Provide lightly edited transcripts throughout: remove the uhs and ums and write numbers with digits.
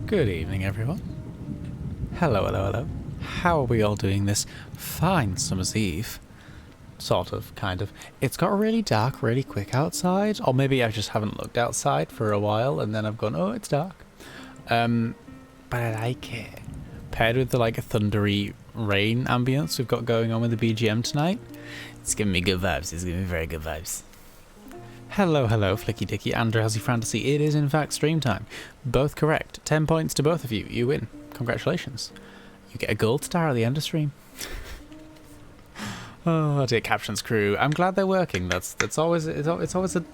Good evening, everyone. Hello, hello, hello. How are we all doing this fine summer's eve? Sort of, kind of. It's got really dark really quick outside, or maybe I just haven't looked outside for a while and then I've gone, oh, it's dark. But I like it. Paired with the like a thundery rain ambience we've got going on with the BGM tonight, it's giving me good vibes. It's giving me very good vibes. Hello, hello, Flicky Dicky and Drowsy Fantasy. It is in fact stream time. Both correct. 10 points to both of you. You win. Congratulations. You get a gold star at the end of stream. Oh dear, captions crew. I'm glad they're working. It's always a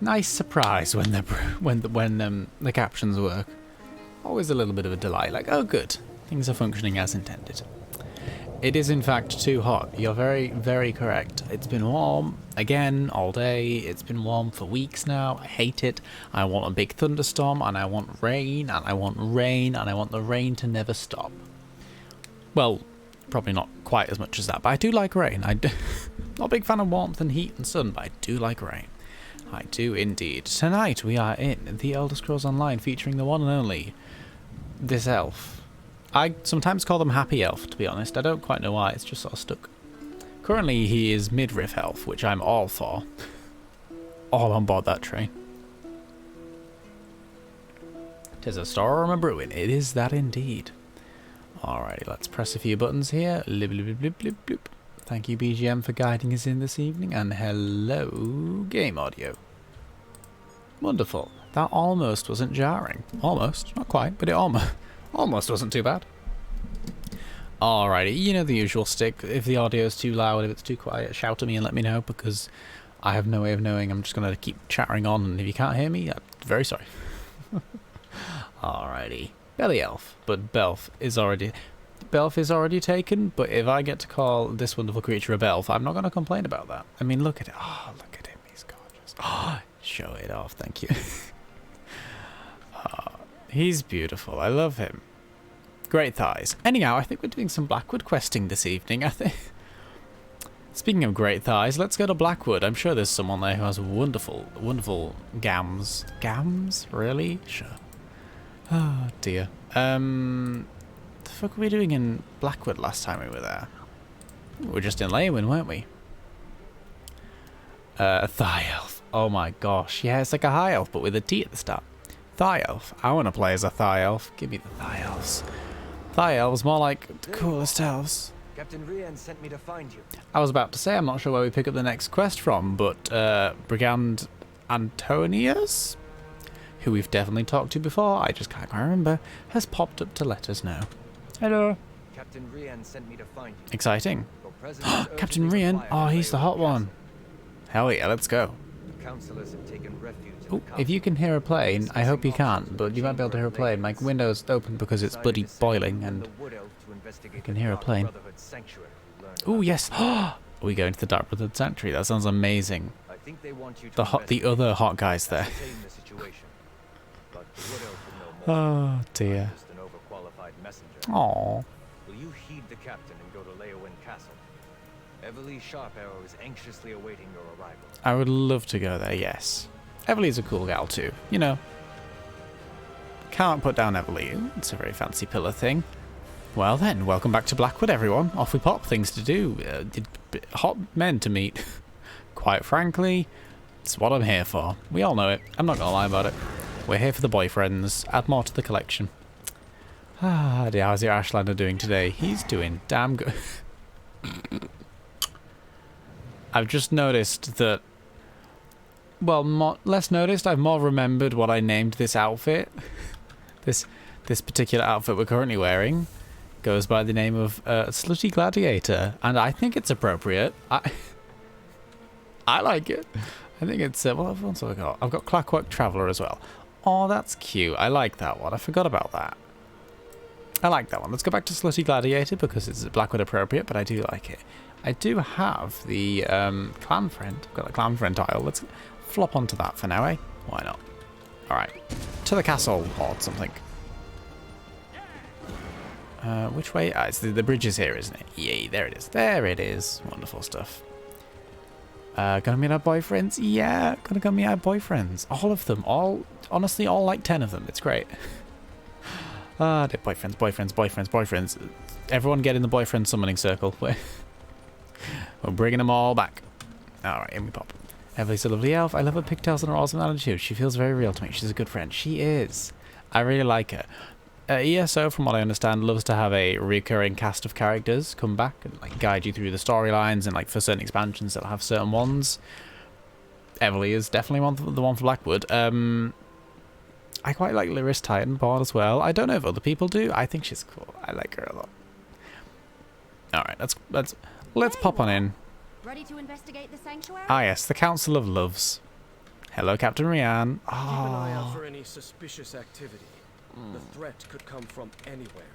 nice surprise when the captions work. Always a little bit of a delight. Like, oh good, things are functioning as intended. It is in fact too hot. You're very, very correct. It's been warm again all day. It's been warm for weeks now. I hate it. I want a big thunderstorm and I want rain and I want rain and I want the rain to never stop. Well, probably not quite as much as that, but I do like rain. I'm not a big fan of warmth and heat and sun, but I do like rain. I do indeed. Tonight we are in The Elder Scrolls Online featuring the one and only this elf. I sometimes call them Happy Elf, to be honest. I don't quite know why, it's just sort of stuck. Currently he is Midriff Elf, which I'm all for. All on board that train. 'Tis a storm a brewing, it is that indeed. Alrighty, let's press a few buttons here. Blip, blip, blip, blip, blip. Thank you BGM for guiding us in this evening, and hello game audio. Wonderful. That almost wasn't jarring. Almost, not quite, but it almost wasn't too bad. Alrighty, you know the usual stick. If the audio is too loud, if it's too quiet, shout at me and let me know, because I have no way of knowing. I'm just going to keep chattering on, and if you can't hear me, I'm very sorry. Alrighty. Belly Elf, but Belf is already taken, but if I get to call this wonderful creature a Belf, I'm not going to complain about that. I mean, look at it. Oh, look at him. He's gorgeous. Oh, show it off. Thank you. He's beautiful. I love him. Great thighs. Anyhow, I think we're doing some Blackwood questing this evening. I think. Speaking of great thighs, let's go to Blackwood. I'm sure there's someone there who has wonderful, wonderful gams. Gams? Really? Sure. Oh dear. The fuck were we doing in Blackwood last time we were there? We were just in Leywin, weren't we? A thigh elf. Oh my gosh. Yeah, it's like a high elf, but with a T at the start. Thigh elf. I want to play as a thigh elf. Give me the thigh elves. Thigh elves, more like the coolest elves. Captain Rian sent me to find you. I was about to say, I'm not sure where we pick up the next quest from, but Brigand Antonius, who we've definitely talked to before, I just can't quite remember, has popped up to let us know. Hello. Captain Rian sent me to find you. Exciting. Captain Rian? Oh, he's the hot one. Hell yeah, let's go. The councillors have taken refuge. Oh, if you can hear a plane, I hope you can't, but you might be able to hear a plane. My window's open because it's bloody boiling and I can hear a plane. Oh, yes. Are we going to the Dark Brotherhood Sanctuary? That sounds amazing. The other hot guys there. Oh, dear. Aww. Will you heed the captain and go to Leywin Castle? Everly Sharparrow is anxiously awaiting your arrival. I would love to go there, yes. Everly's a cool gal too, you know. Can't put down Everly. It's a very fancy pillar thing. Well then, welcome back to Blackwood, everyone. Off we pop. Things to do. Hot men to meet. Quite frankly, it's what I'm here for. We all know it. I'm not gonna lie about it. We're here for the boyfriends. Add more to the collection. Ah, dear, how's your Ashlander doing today? He's doing damn good. I've just noticed that. Well, less noticed. I've more remembered what I named this outfit. This particular outfit we're currently wearing goes by the name of Slutty Gladiator, and I think it's appropriate. I like it. I think it's, what else have I got? I've got Clockwork Traveller as well. Oh, that's cute. I like that one. I forgot about that. I like that one. Let's go back to Slutty Gladiator because it's Blackwood appropriate, but I do like it. I do have the clan friend. I've got the clan friend tile. Let's flop onto that for now, eh? Why not? Alright. To the castle or something. Which way? Ah, it's the bridge is here, isn't it? Yay, there it is. There it is. Wonderful stuff. Gonna meet our boyfriends? Yeah, gonna go meet our boyfriends. All of them. Honestly, all like 10 of them. It's great. Boyfriends. Everyone get in the boyfriend summoning circle. We're bringing them all back. Alright, in we pop. Everly's a lovely elf. I love her pigtails and her awesome attitude. She feels very real to me. She's a good friend. She is. I really like her. ESO, from what I understand, loves to have a recurring cast of characters come back and like guide you through the storylines, and like for certain expansions they'll have certain ones. Everly is definitely the one for Blackwood. I quite like Lyris Titanborn as well. I don't know if other people do. I think she's cool. I like her a lot. Alright, let's pop on in. Ready to investigate the sanctuary? Ah yes, the Council of Loves. Hello, Captain Rianne. Keep an eye out for any suspicious activity. The threat could come from anywhere.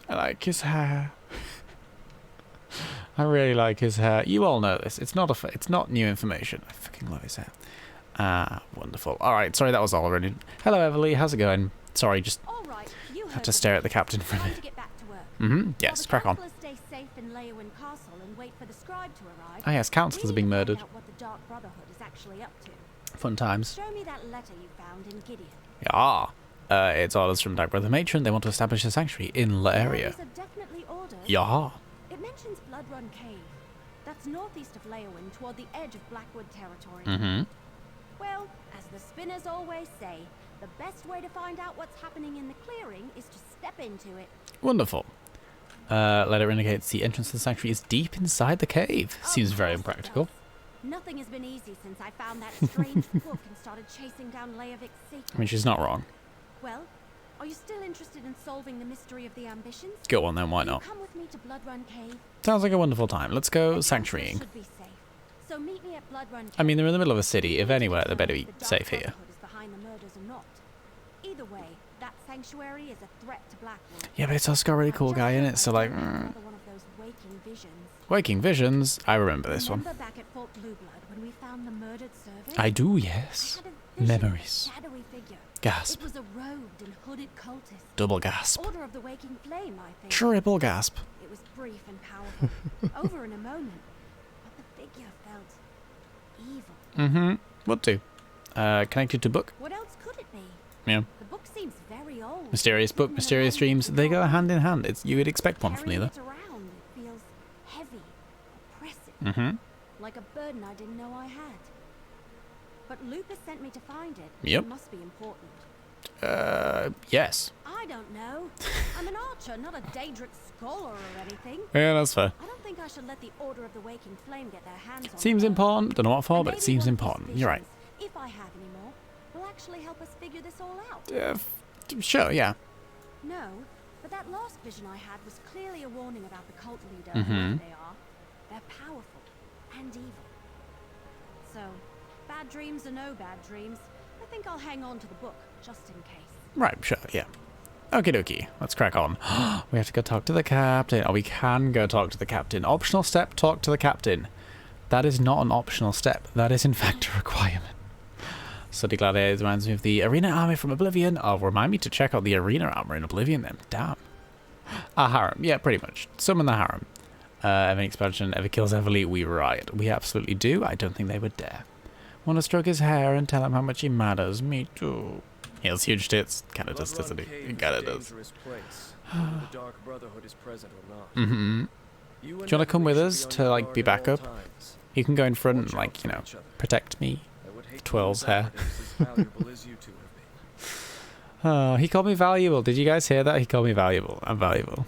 I like his hair. I really like his hair. You all know this. It's not new information. I fucking love his hair. Ah, wonderful. All right, sorry that was all already. Hello, Everly. How's it going? Sorry, just had to stare at the captain for a minute. Yes, crack on. Stay safe in Leyawind Castle and wait for the scribe to arrive. Ah, yes, councillors are being murdered. What the Dark Brotherhood is actually up to. Fun times. Show me that letter you found in Gideon. Yeah. It's orders from Dark Brother Matron. They want to establish a sanctuary in the area. These are definitely orders. Yeah. It mentions Bloodrun Cave. That's northeast of Leyawind, toward the edge of Blackwood territory. Mm-hmm. Well, as the spinners always say, the best way to find out what's happening in the clearing is to step into it. Wonderful. Letter indicates the entrance to the sanctuary is deep inside the cave. Seems very Of course it impractical. does. Nothing has been easy since I found that strange book and started chasing down Leovik's secret. I mean, she's not wrong. Well, are you still interested in solving the mystery of the ambitions? Go on then, why Will you not? come with me to Bloodrun Cave? Sounds like a wonderful time. Let's go The council sanctuarying. should be safe. So meet me at Bloodrun Cave. I mean, they're in the middle of a city. If We need to anywhere, they better be determine if the safe Dark here. Brotherhood is behind the murders or not. Either way, that sanctuary is a threat to Blackwood. Yeah, but it's also got a really cool guy in it, so like... Another one of those waking visions. Waking Visions. I remember this one. Remember back at Fort Blueblood when we found the murdered servant? I do, yes. I had a vision of a Memories. shadowy figure. Gasp. It was a robed and hooded cultist. Double gasp. Order of the Waking Flame, I think. Triple gasp. It was brief and powerful. Over in a moment. But the figure felt evil. Mm-hmm. What do? Connected to book. What else could it be? Yeah. The book seems very old. Mysterious book, Written in a mysterious language dreams. They go forgotten. hand in hand. You would expect one from the Carrying other. it around, it feels heavy, oppressive. Mm-hmm. Like a burden I didn't know I had. But Lupus sent me to find it. Yep. It must be important. Yes. I don't know. I'm an archer, not a Daedric scholar or anything. Yeah, that's fair. I don't think I should let the Order of the Waking Flame get their hands on Seems it. important. Don't know what for, And but it maybe seems one of these important. You're right. visions, if I have any more, will actually help us figure this all out. Sure, yeah. No, but that last vision I had was clearly a warning about the cult leader, Mhm. whoever they are. They're powerful and evil. So, bad dreams or no bad dreams, I think I'll hang on to the book, just in case. Right, sure, yeah. Okie dokie, let's crack on. We have to go talk to the captain. Oh, we can go talk to the captain. Optional step, talk to the captain. That is not an optional step. That is, in fact, a requirement. Slutty Gladiator reminds me of the arena army from Oblivion. Oh, remind me to check out the arena armor in Oblivion then. Damn. A harem. Yeah, pretty much. Summon the harem. If an expansion ever kills Everly, we riot. We absolutely do. I don't think they would dare. Want to stroke his hair and tell him how much he matters. Me too. He has huge tits. Kinda does, doesn't he? He kinda does. Place, whether the Dark Brotherhood is present or not. Mm-hmm. You Do you want to come with us to, like, be backup? You can go in front and, like, you know, protect me. Twirl's hair. Oh, he called me valuable. Did you guys hear that? He called me valuable. I'm valuable.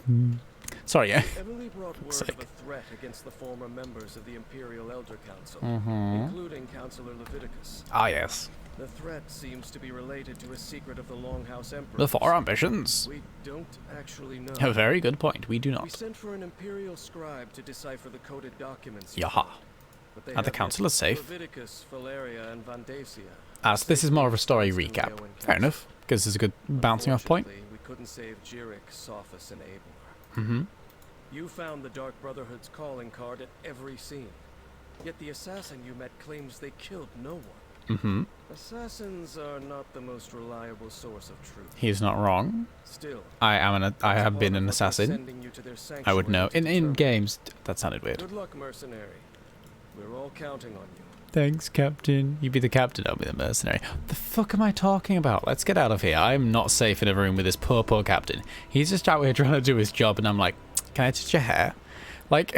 Sorry, yeah. Emily brought word Sake. of a threat against the former members of the Imperial Elder Council, Mm-hmm. including Councillor Leviticus. Ah, yes. The threat seems to be related to a secret of the Longhouse Emperor. The four ambitions. We don't actually know. A very good point. We do We not. sent for an Imperial scribe to decipher the coded documents. Yaha. but they And the have council is safe. Leviticus, Valeria, and Vandacia. As this is more of a story recap. Fair enough. Gives us a good bouncing off point. Unfortunately, we couldn't save Jirik, Sophus, and Abelard. Mm-hmm. You found the Dark Brotherhood's calling card at every scene. Yet the assassin you met claims they killed no one. Mm-hmm. Assassins are not the most reliable source of truth. He's not wrong. Still, I have been an assassin. sending you to their I would know. sanctuary to In determine. games, that sounded weird. Good luck, mercenary. We're all counting on you. Thanks, Captain. You be the captain, I'll be the mercenary. The fuck am I talking about? Let's get out of here. I'm not safe in a room with this poor captain. He's just out here trying to do his job, and I'm like, can I touch your hair? Like,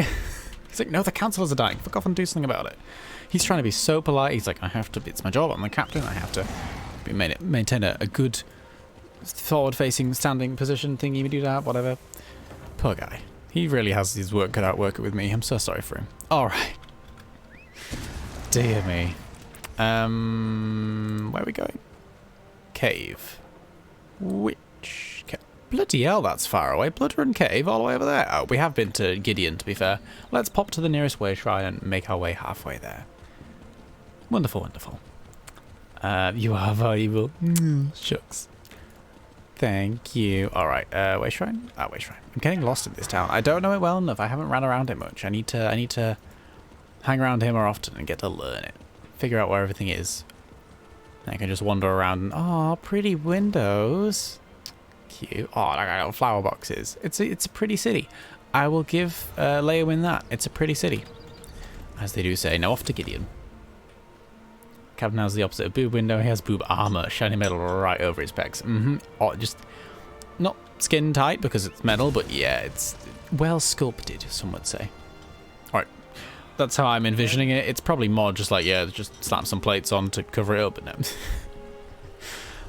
he's like, no, the councillors are dying. Fuck off and do something about it. He's trying to be so polite. He's like, I have to, it's my job. I'm the captain. I have to maintain a good forward-facing standing position thingy, do that, whatever. Poor guy. He really has his work cut out working with me. I'm so sorry for him. All right. Dear me. Where are we going? Cave. Which cave? Bloody hell, that's far away. Bloodrun Cave, all the way over there. Oh, we have been to Gideon, to be fair. Let's pop to the nearest way shrine and make our way halfway there. Wonderful, wonderful. You are valuable. Shucks. Thank you. All right, way shrine? Ah, way shrine. I'm getting lost in this town. I don't know it well enough. I haven't ran around it much. I need to hang around here more often and get to learn it. Figure out where everything is. And I can just wander around and, oh, pretty windows. Cute. Oh, like little flower boxes. It's a pretty city. I will give Leowyn that. It's a pretty city. As they do say. Now off to Gideon. Captain has the opposite of boob window. He has boob armor. Shiny metal right over his pecs. Oh, just not skin tight because it's metal, but yeah, it's well sculpted, some would say. Alright. That's how I'm envisioning it. It's probably more just like, yeah, just slap some plates on to cover it up, but no.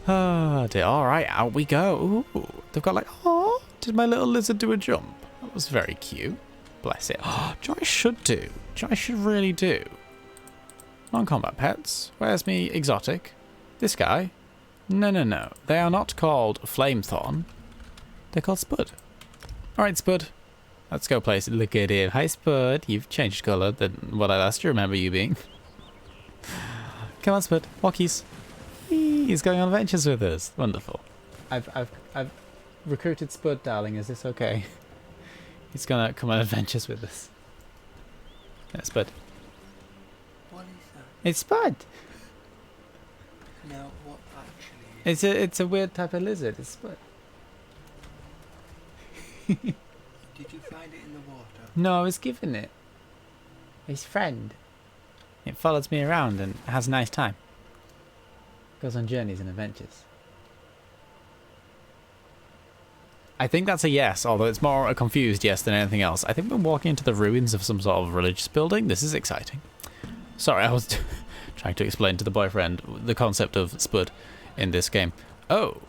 Oh dear. Alright, out we go. Ooh, they've got like, oh, did my little lizard do a jump? That was very cute. Bless it. Oh, do you know what I should do? Do you know what I should really do? Non-combat pets. Where's me exotic? This guy? No. They are not called Flamethorn. They're called Spud. Alright, Spud. Let's go places. Look at him. Hi, Spud. You've changed colour than what I last remember you being. Come on, Spud. Walkies. He's going on adventures with us. Wonderful. I've recruited Spud, darling. Is this okay? He's gonna come on adventures with us. Yeah, Spud. What is that? It's Spud. No, what actually? It's a weird type of lizard. It's Spud. Did you find it in the water? No, I was given it. His friend. It follows me around and has a nice time. Goes on journeys and adventures. I think that's a yes, although it's more a confused yes than anything else. I think we're walking into the ruins of some sort of religious building. This is exciting. Sorry, I was trying to explain to the boyfriend the concept of Spud in this game. Oh,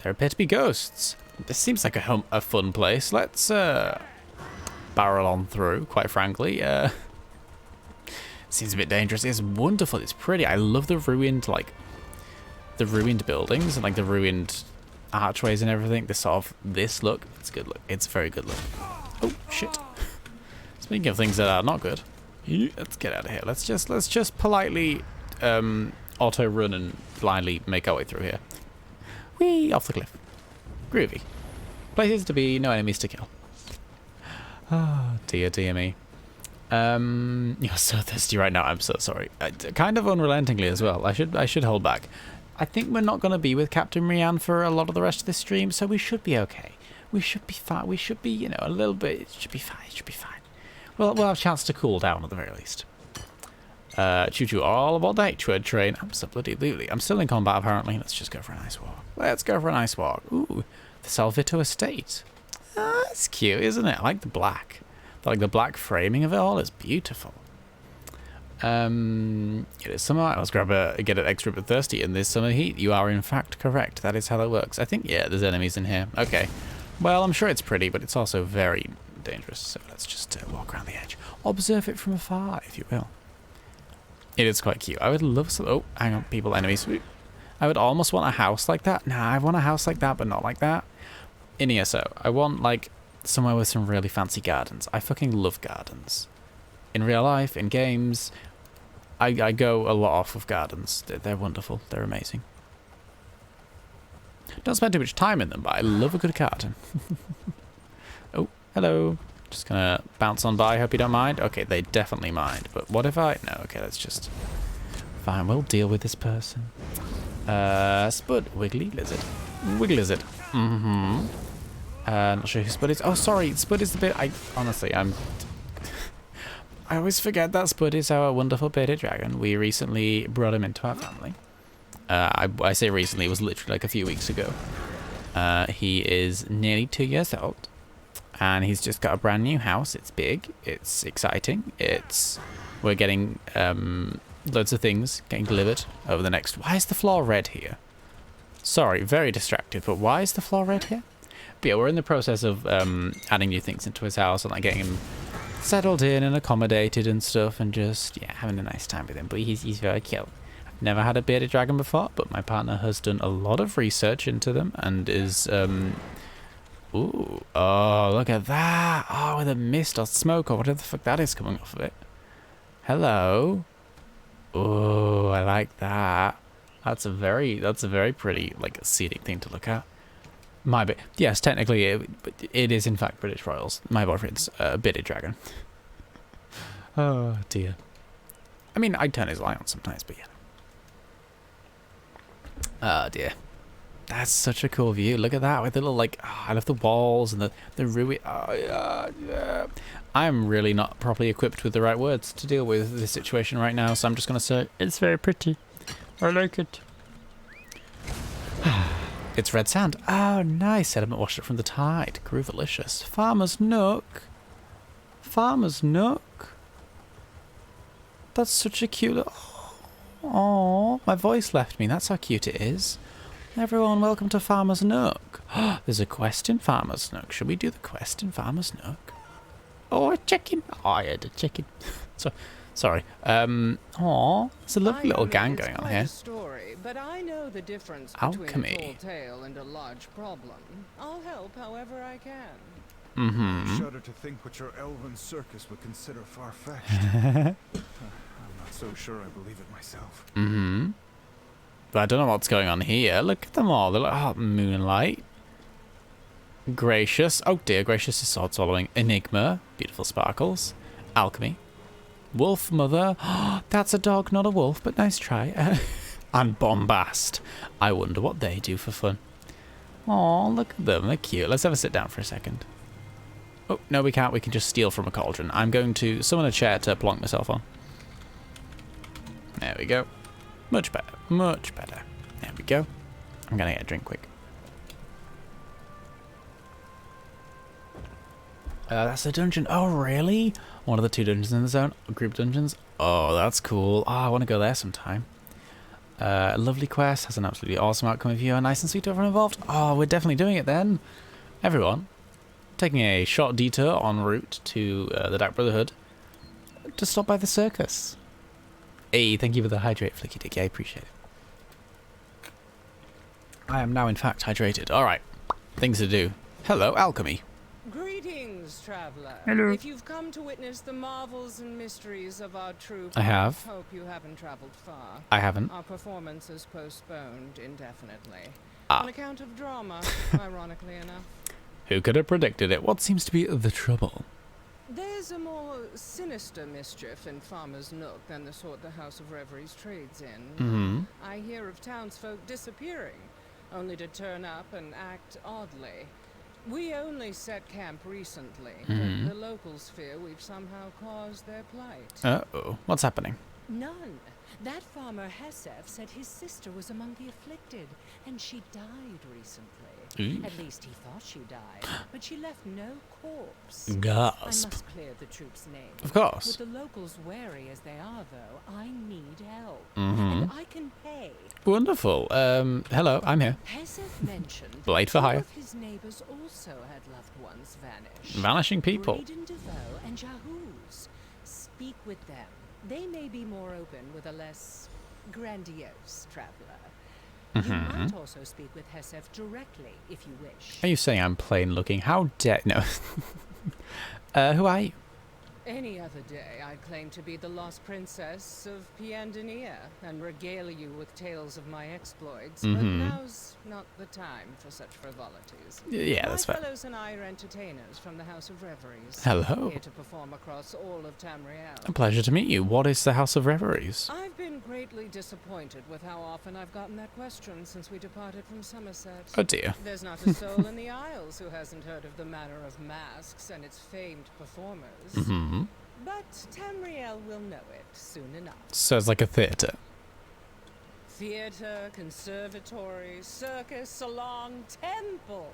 there appear to be ghosts. This seems like a fun place. Let's barrel on through, quite frankly. Seems a bit dangerous. It's wonderful. It's pretty. I love the ruined buildings and like the ruined archways and everything. This look. It's a good look. It's a very good look. Oh shit. Speaking of things that are not good, let's get out of here. Let's just politely auto run and blindly make our way through here. Whee! Off the cliff. Groovy. Places to be, no enemies to kill. Oh, dear me. You're so thirsty right now. I'm so sorry. Kind of unrelentingly as well. I should hold back. I think we're not going to be with Captain Rian for a lot of the rest of this stream, so we should be okay. We should be fine. We should be, you know, a little bit. It should be fine. It should be fine. We'll have a chance to cool down at the very least. Choo-choo, all aboard the H-word train. Absolutely. I'm still in combat apparently. Let's just go for a nice walk. Let's go for a nice walk. Ooh, the Salvito estate. That's cute, isn't it? I like the black. Like the black framing of it all is beautiful. It is summer. Let's get an extra bit thirsty in this summer heat. You are in fact correct. That is how it works. I think, yeah, there's enemies in here. Okay. Well, I'm sure it's pretty, but it's also very dangerous. So let's just walk around the edge. Observe it from afar, if you will. It is quite cute. I would love some... Oh, hang on, people, enemies. I would almost want a house like that. Nah, I want a house like that, but not like that. In ESO, I want, like, somewhere with some really fancy gardens. I fucking love gardens. in real life, in games, I go a lot off of gardens. They're wonderful. They're amazing. Don't spend too much time in them, but I love a good garden. Oh, hello. Just gonna bounce on by. Hope you don't mind. Okay, they definitely mind. But what if I... No, okay, that's just... Fine, we'll deal with this person. Spud. Wiggly lizard. Wiggly lizard. Mm-hmm. Not sure who Spud is. Oh, sorry. Spud is the bit... Honestly, I always forget that Spud is our wonderful bearded dragon. We recently brought him into our family. I say recently, it was literally like a few weeks ago. He is nearly 2 years old. And he's just got a brand new house. It's big. It's exciting. We're getting loads of things getting delivered over the next... Why is the floor red here? Sorry, very distracted, but why is the floor red here? But yeah, we're in the process of adding new things into his house and like getting him settled in and accommodated and stuff, and just having a nice time with him. But he's very cute. I've never had a bearded dragon before, but my partner has done a lot of research into them and is ooh, oh, look at that. Oh, with a mist or smoke or whatever the fuck that is coming off of it. Hello. Oh, I like that. That's a very pretty, like, scenic thing to look at. Yes, technically, it is in fact British Royals. My boyfriend's a bearded dragon. Oh dear. I mean, I'd turn his light on sometimes, but yeah. Oh dear. That's such a cool view. Look at that with the little, like, I love the walls and the ruin. Oh yeah. I'm really not properly equipped with the right words to deal with this situation right now, so I'm just gonna say it's very pretty. I like it. It's red sand. Oh, nice. Sediment washed it from the tide. Groovalicious. Farmer's Nook. Farmer's Nook. That's such a cute little... Oh, my voice left me. That's how cute it is. Everyone, welcome to Farmer's Nook. There's a quest in Farmer's Nook. Should we do the quest in Farmer's Nook? Oh, a chicken. Oh, I had a chicken. Sorry. Aw, there's a lovely little gang going on here. Story, but I know the difference Alchemy. between a tall tale and a large problem. I'll help however I can. Mm-hmm. I shudder to think what your elven circus would consider far-fetched. I'm not so sure I believe it myself. Mm-hmm. But I don't know what's going on here. Look at them all. They're like, oh, moonlight. Gracious. Oh dear, Gracious is sword swallowing. Enigma. Beautiful sparkles. Alchemy. Wolf Mother. That's a dog, not a wolf, but nice try. And Bombast. I wonder what they do for fun. Oh, look at them. They're cute. Let's have a sit down for a second. Oh, no, we can't. We can just steal from a cauldron. I'm going to summon a chair to plonk myself on. There we go. Much better. Much better. There we go. I'm going to get a drink quick. That's the dungeon. Oh, really? One of the 2 dungeons in the zone. Group dungeons. Oh, that's cool. Oh, I want to go there sometime. Lovely quest. Has an absolutely awesome outcome of you. Nice and sweet to everyone involved. Oh, we're definitely doing it then. Everyone, taking a short detour en route to the Dark Brotherhood to stop by the circus. Hey, thank you for the hydrate, Flicky Dicky. I appreciate it. I am now, in fact, hydrated. All right. Things to do. Hello, alchemy. Greetings, traveler. Hello. If you've come to witness the marvels and mysteries of our troupe, I have. hope you haven't traveled far. I haven't. Our performance is postponed indefinitely. Ah. On account of drama, ironically enough. Who could have predicted it? What seems to be the trouble? There's a more sinister mischief in Farmer's Nook than the sort the House of Reveries trades in. Mm-hmm. I hear of townsfolk disappearing, only to turn up and act oddly. We only set camp recently, but the locals fear we've somehow caused their plight. Uh-oh. What's happening? None. That farmer Hesef said his sister was among the afflicted, and she died recently. Ooh. At least he thought she died, but she left no corpse. Gasp. I must clear the troop's name. Of course. With the locals wary as they are, though, I need help. Mm-hmm. And I can pay. Wonderful. Hello, I'm here. Hesef mentioned Blade for two hire. of his neighbors also had loved ones vanish. Vanishing people. Breeden DeVoe and Jahuz. Speak with them. They may be more open with a less grandiose traveler. You might also speak with Hesef directly, if you wish. Are you saying I'm plain looking? How dare... No. Who are you? Any other day, I'd claim to be the lost princess of Piandania and regale you with tales of my exploits, but now's not the time for such frivolities. Yeah, that's My fair. fellows and I are entertainers from the House of Reveries. Hello. Here to perform across all of Tamriel. A pleasure to meet you. What is the House of Reveries? I've been greatly disappointed with how often I've gotten that question since we departed from Somerset. Oh dear. There's not a soul in the Isles who hasn't heard of the Manor of Masks and its famed performers. But Tamriel will know it soon enough. So it's like a theatre. Theatre, conservatory, circus, salon, temple.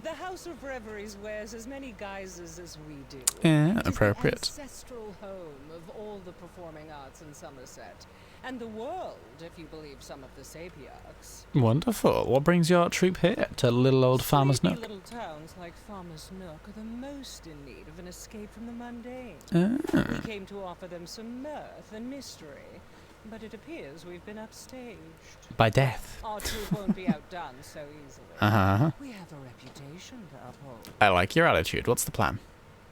The House of Reveries wears as many guises as we do. Yeah, It is appropriate. the ancestral home of all the performing arts in Somerset. And the world, if you believe some of the sapiarchs. Wonderful. What brings your troupe here to little old Farmer's Sleepy Nook? little towns like Farmer's Nook are the most in need of an escape from the mundane. Ah. We came to offer them some mirth and mystery, but it appears we've been upstaged. By death. Our troupe won't be outdone so easily. Uh-huh. We have a reputation to uphold. I like your attitude. What's the plan?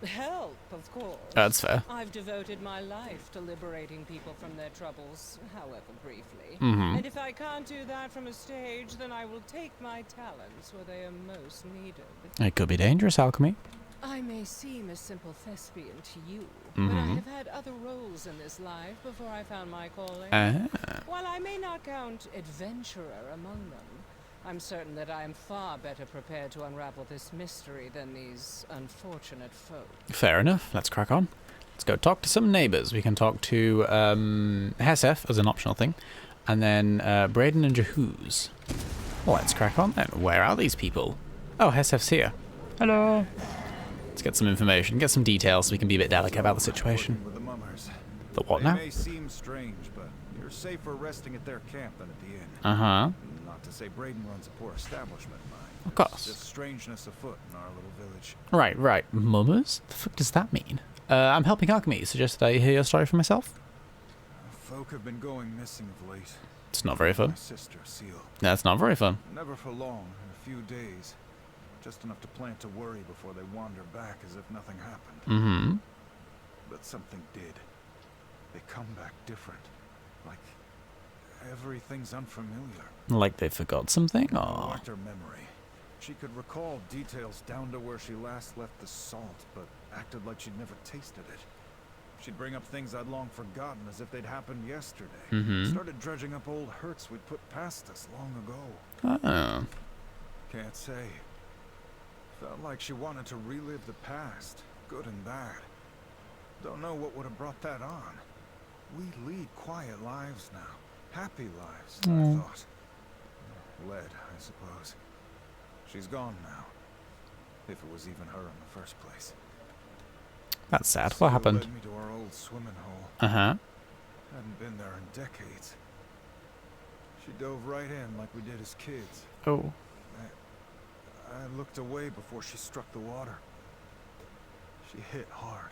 Help, of course. That's fair. I've devoted my life to liberating people from their troubles, however briefly. Mm-hmm. And if I can't do that from a stage, then I will take my talents where they are most needed. It could be dangerous, Alchemy. I may seem a simple thespian to you, Mm-hmm. but I have had other roles in this life before I found my calling. While I may not count adventurer among them, I'm certain that I am far better prepared to unravel this mystery than these unfortunate folk. Fair enough. Let's crack on. Let's go talk to some neighbours. We can talk to Hesef as an optional thing. And then Braden and Jahooz. Let's crack on then. Where are these people? Oh, Hesef's here. Hello. Let's get some information, get some details so we can be a bit delicate about the situation. With the mummers. The what They now? may seem strange, but you're safer resting at their camp than at the inn. Uh-huh. Not to say Braden runs a poor establishment, mind. Of course. There's just strangeness afoot in our little village. Right. Mummers? The fuck does that mean? I'm helping Alchemy. Suggest that I hear your story for myself? Folk have been going missing of late. It's not very fun. My sister, Seal. That's not very fun. Never for long, a few days. Just enough to plant a worry before they wander back as if nothing happened. Mm-hmm. But something did. They come back different. Like everything's unfamiliar. Like they forgot something? I Or... lacked her memory. She could recall details down to where she last left the salt, but acted like she'd never tasted it. She'd bring up things I'd long forgotten as if they'd happened yesterday. Mm-hmm. Started dredging up old hurts we'd put past us long ago. Oh. Can't say. Felt like she wanted to relive the past, good and bad. Don't know what would have brought that on. We lead quiet lives now. Happy lives, I thought. Led, I suppose. She's gone now. If it was even her in the first place. That's sad. Seal What happened? led me to our old swimming hole. Uh-huh. Hadn't been there in decades. She dove right in like we did as kids. Oh. I looked away before she struck the water. She hit hard.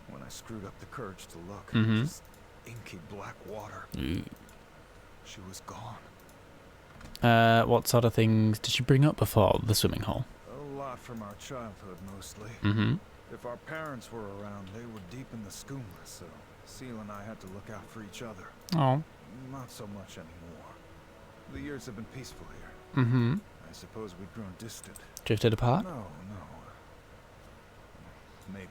When I screwed up the courage to look, Mhm. just inky black water. Ooh. She was gone. What sort of things did you bring up before the swimming hole? A lot from our childhood, mostly. Mm-hmm. If our parents were around, they were deep in the skooma, so Seal and I had to look out for each other. Oh. Not so much anymore. The years have been peaceful here. Mm-hmm. I suppose we've grown distant. Drifted apart? No. Maybe.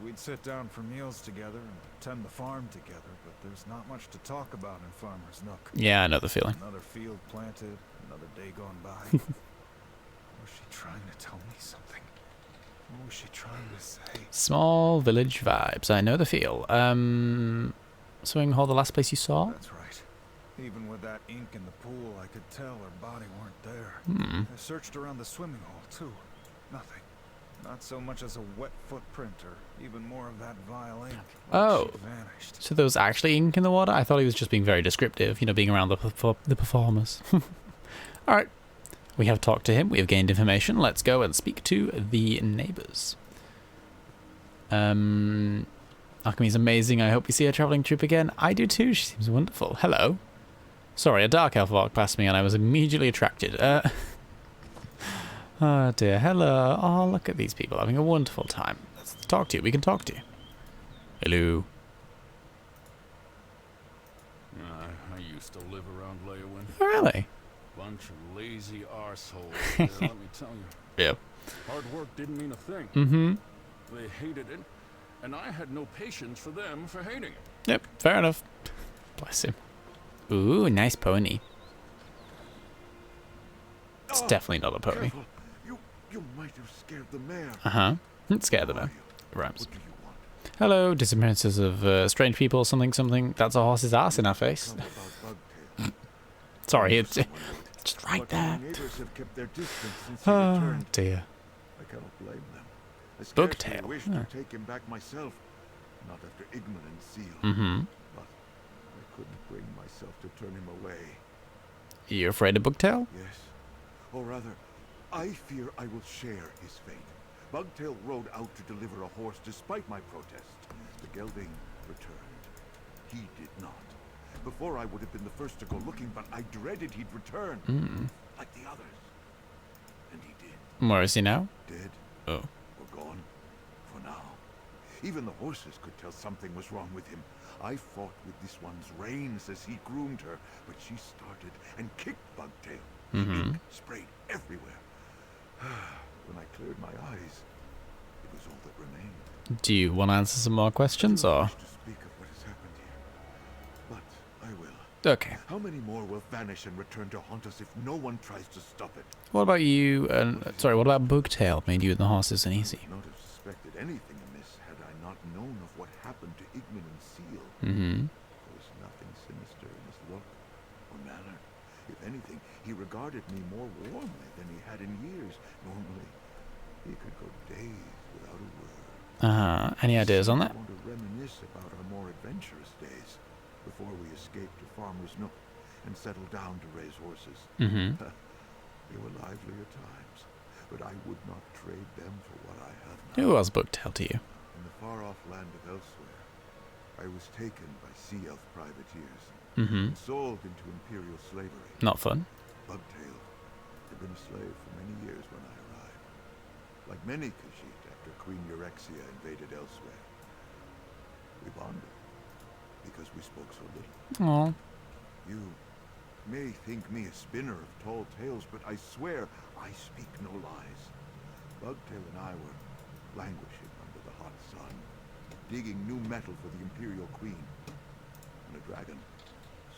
We'd sit down for meals together and tend the farm together, but there's not much to talk about in Farmer's Nook. Yeah, I know the feeling. Another field planted, another day gone by. Was she trying to tell me something? What was she trying to say? Small village vibes. I know the feel. Swimming hole, the last place you saw? That's right. Even with that ink in the pool, I could tell her body weren't there. Hmm. I searched around the swimming hole, too. Nothing. Not so much as a wet footprint or even more of that vile ink. Oh. She'd vanished. So there was actually ink in the water? I thought he was just being very descriptive, you know, being around the performers. Alright. We have talked to him. We have gained information. Let's go and speak to the neighbours. Alchemy's amazing. I hope we see a travelling troupe again. I do too. She seems wonderful. Hello. Sorry, a dark elf walked past me and I was immediately attracted. Oh dear. Hello. Oh, look at these people having a wonderful time. to talk to you. We can talk to you. Hello. I used to live around Leowin. Oh, really? Bunch of lazy arseholes. Yeah, let me tell you. Yep. Hard work didn't mean a thing. Mm-hmm. They hated it, and I had no patience for them for hating it. Yep, fair enough. Bless him. Ooh, nice pony. It's definitely not a pony. Careful. You might have scared the mare. Uh-huh. Scared of Who are them. you? Rhymes. What do you want? Hello, disappearances of strange people, something, something. That's a horse's ass in our face. Come about Bugtail. Sorry, it's Someone would. just right But there. my neighbors have kept their distance since he Oh, returned. dear. I cannot blame them. I Bugtail, scarcely wish huh. to take him back myself. Not after Igman and Seal. Mm-hmm. But I couldn't bring myself to turn him away. You afraid of Bugtail? Yes. Or rather, I fear I will share his fate. Bugtail rode out to deliver a horse despite my protest. The gelding returned. He did not. Before I would have been the first to go looking, but I dreaded he'd return. Like the others. And he did. Where is he now? Dead. Oh. Or gone. For now. Even the horses could tell something was wrong with him. I fought with this one's reins as he groomed her, but she started and kicked Bugtail. Ink sprayed everywhere. When I cleared my eyes, it was all that remained. Do you want to answer some more questions, I do not or? wish to speak of what has happened here, but I will. Okay. How many more will vanish and return to haunt us if no one tries to stop it? What about you, sorry, what about Bugtail? Made you and the horses uneasy. I would not have suspected anything amiss had I not known of what happened to Igman and Seal. Mm-hmm. There was nothing sinister in his look or manner. If anything, he regarded me more warmly than he had in years. Normally, he could go days without a word. Any ideas on that? I want to reminisce about our more adventurous days before we escaped to Farmer's Nook and settled down to raise horses. Mm-hmm. They were livelier times, but I would not trade them for what I have now. Who was Bugtail to you? In the far-off land of elsewhere, I was taken by sea elf privateers Mm-hmm. and sold into imperial slavery. Not fun. Bugtail had been a slave for many years when I arrived. Like many Khajiit after Queen Eurexia invaded elsewhere. We bonded because we spoke so little. Oh. You may think me a spinner of tall tales, but I swear I speak no lies. Bugtail and I were languishing under the hot sun, digging new metal for the Imperial Queen. When a dragon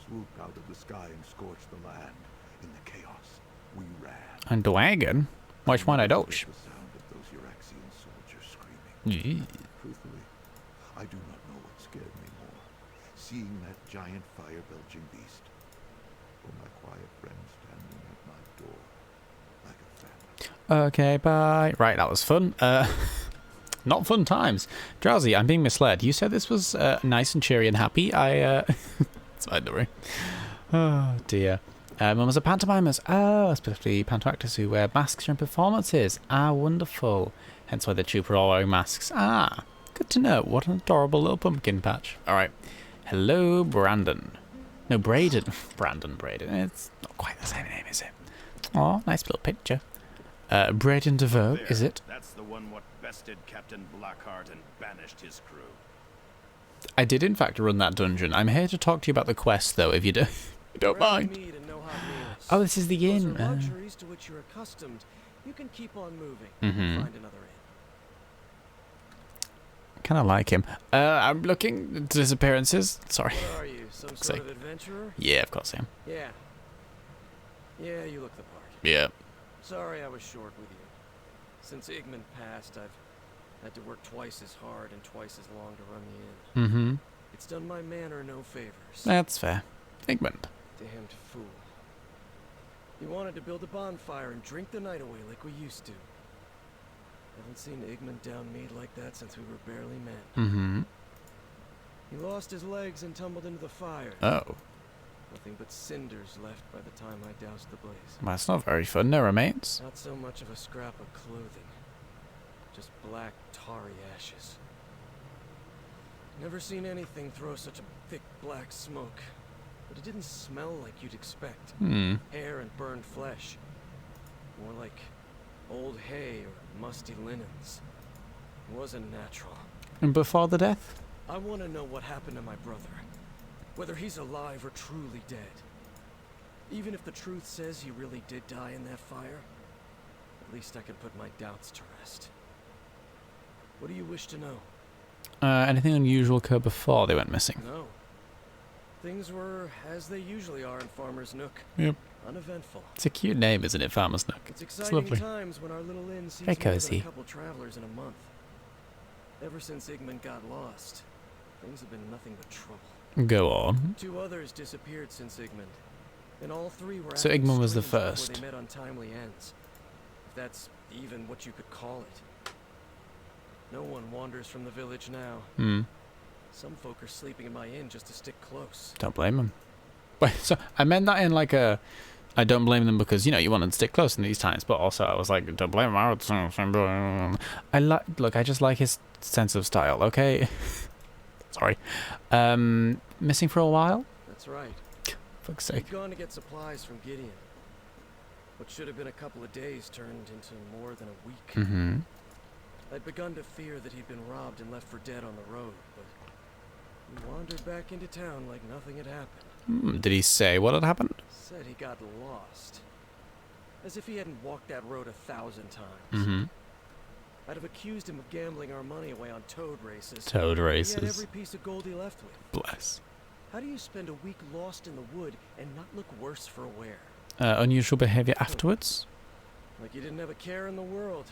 swooped out of the sky and scorched the land. In the chaos, we ran. And Dwagon? Which one I don't? The sound of those Eurexian soldiers screaming. Yeah. Truthfully, I do not know what scared me more. Seeing that giant fire-belching beast, or my quiet friend standing at my door, like a phantom. Okay, bye. Right, that was fun. Not fun times. Drowsy, I'm being misled. You said this was nice and cheery and happy. It's fine, don't worry. Oh, dear. Members of pantomimes. Oh, specifically panto actors who wear masks during performances. Ah, wonderful. Hence why the troupe are all wearing masks. Ah, good to know. What an adorable little pumpkin patch. All right. Hello, Brandon. No, Braden. Brandon, Braden. It's not quite the same name, is it? Oh, nice little picture. Braden DeVoe, is it? That's the one what bested Captain Blackheart and banished his crew. I did, in fact, run that dungeon. I'm here to talk to you about the quest, though, if you don't mind. Mead and no hot meals. Oh, this is the Those inn. are luxuries to which you're accustomed. You can keep on moving. Mhm. Find another inn. Kind of like him. I'm looking at disappearances. Sorry. What are you, some sort of adventurer? Yeah, of course I am. Yeah. Yeah, you look the part. Yeah. Sorry I was short with you. Since Igman passed, I've had to work twice as hard and twice as long to run the inn. Mm-hmm. It's done my manor no favors. That's fair. Figment. Damned fool. He wanted to build a bonfire and drink the night away like we used to. Haven't seen Igman down mead like that since we were barely men. Mm-hmm. He lost his legs and tumbled into the fire. Oh. Nothing but cinders left by the time I doused the blaze. Well, that's not very fun. No remains. Not so much of a scrap of clothing. Just black, tarry ashes. Never seen anything throw such a thick black smoke. But it didn't smell like you'd expect. Hair and burned flesh. More like old hay or musty linens. wasn't natural. And before the death? I want to know what happened to my brother. Whether he's alive or truly dead. Even if the truth says he really did die in that fire, at least I can put my doubts to rest. What do you wish to know? Anything unusual occurred before they went missing? No. Things were as they usually are in Farmer's Nook. Yep. Uneventful. It's a cute name, isn't it, Farmer's Nook? It's It's exciting lovely. times when our little inn sees Very more than cozy. a couple travelers in a month. Ever since Igmund got lost, things have been nothing but trouble. Go on. 2 others disappeared since Igmund, and all 3 were So acting Igmund was the strange before first. They met untimely ends, if that's even what you could call it. No one wanders from the village now. Hmm. Some folk are sleeping in my inn just to stick close. Don't blame them. Wait, so I meant that in like a... I don't blame them because, you know, you want to stick close in these times, but also I was like, don't blame them. Look, I just like his sense of style, okay? Sorry. Missing for a while? That's right. Fuck's sake. He'd gone to get supplies from Gideon. What should have been a couple of days turned into more than a week. Mm-hmm. I'd begun to fear that he'd been robbed and left for dead on the road, but he wandered back into town like nothing had happened. Did he say what had happened? Said he got lost. As if he hadn't walked that road 1,000 times. Mm-hmm. I'd have accused him of gambling our money away on toad races. Toad He had races. every piece of gold he left with. Bless. How do you spend a week lost in the wood and not look worse for wear? Unusual behavior afterwards? Like you didn't have a care in the world.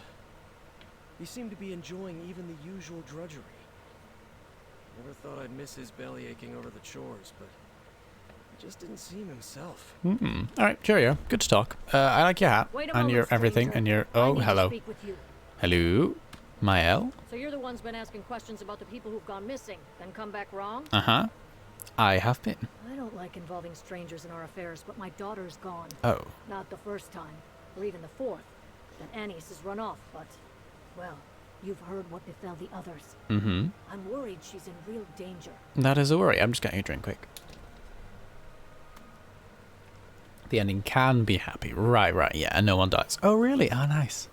He seemed to be enjoying even the usual drudgery. Never thought I'd miss his belly aching over the chores, but he just didn't seem himself. Alright, cheerio. Good to talk. I like your hat. Wait a And moment, your everything. stranger. And your... I Oh, need to hello. speak with you. Hello? Mael? So you're the one's been asking questions about the people who've gone missing, then come back wrong? Uh-huh. I have been. I don't like involving strangers in our affairs, but my daughter's gone. Oh. Not the first time, or even the fourth. Then Annie's has run off, but... Well, you've heard what befell the others. Mm-hmm. I'm worried she's in real danger. That is a worry. I'm just getting a drink quick. The ending can be happy. Right, yeah, and no one dies. Oh, really? Oh, nice.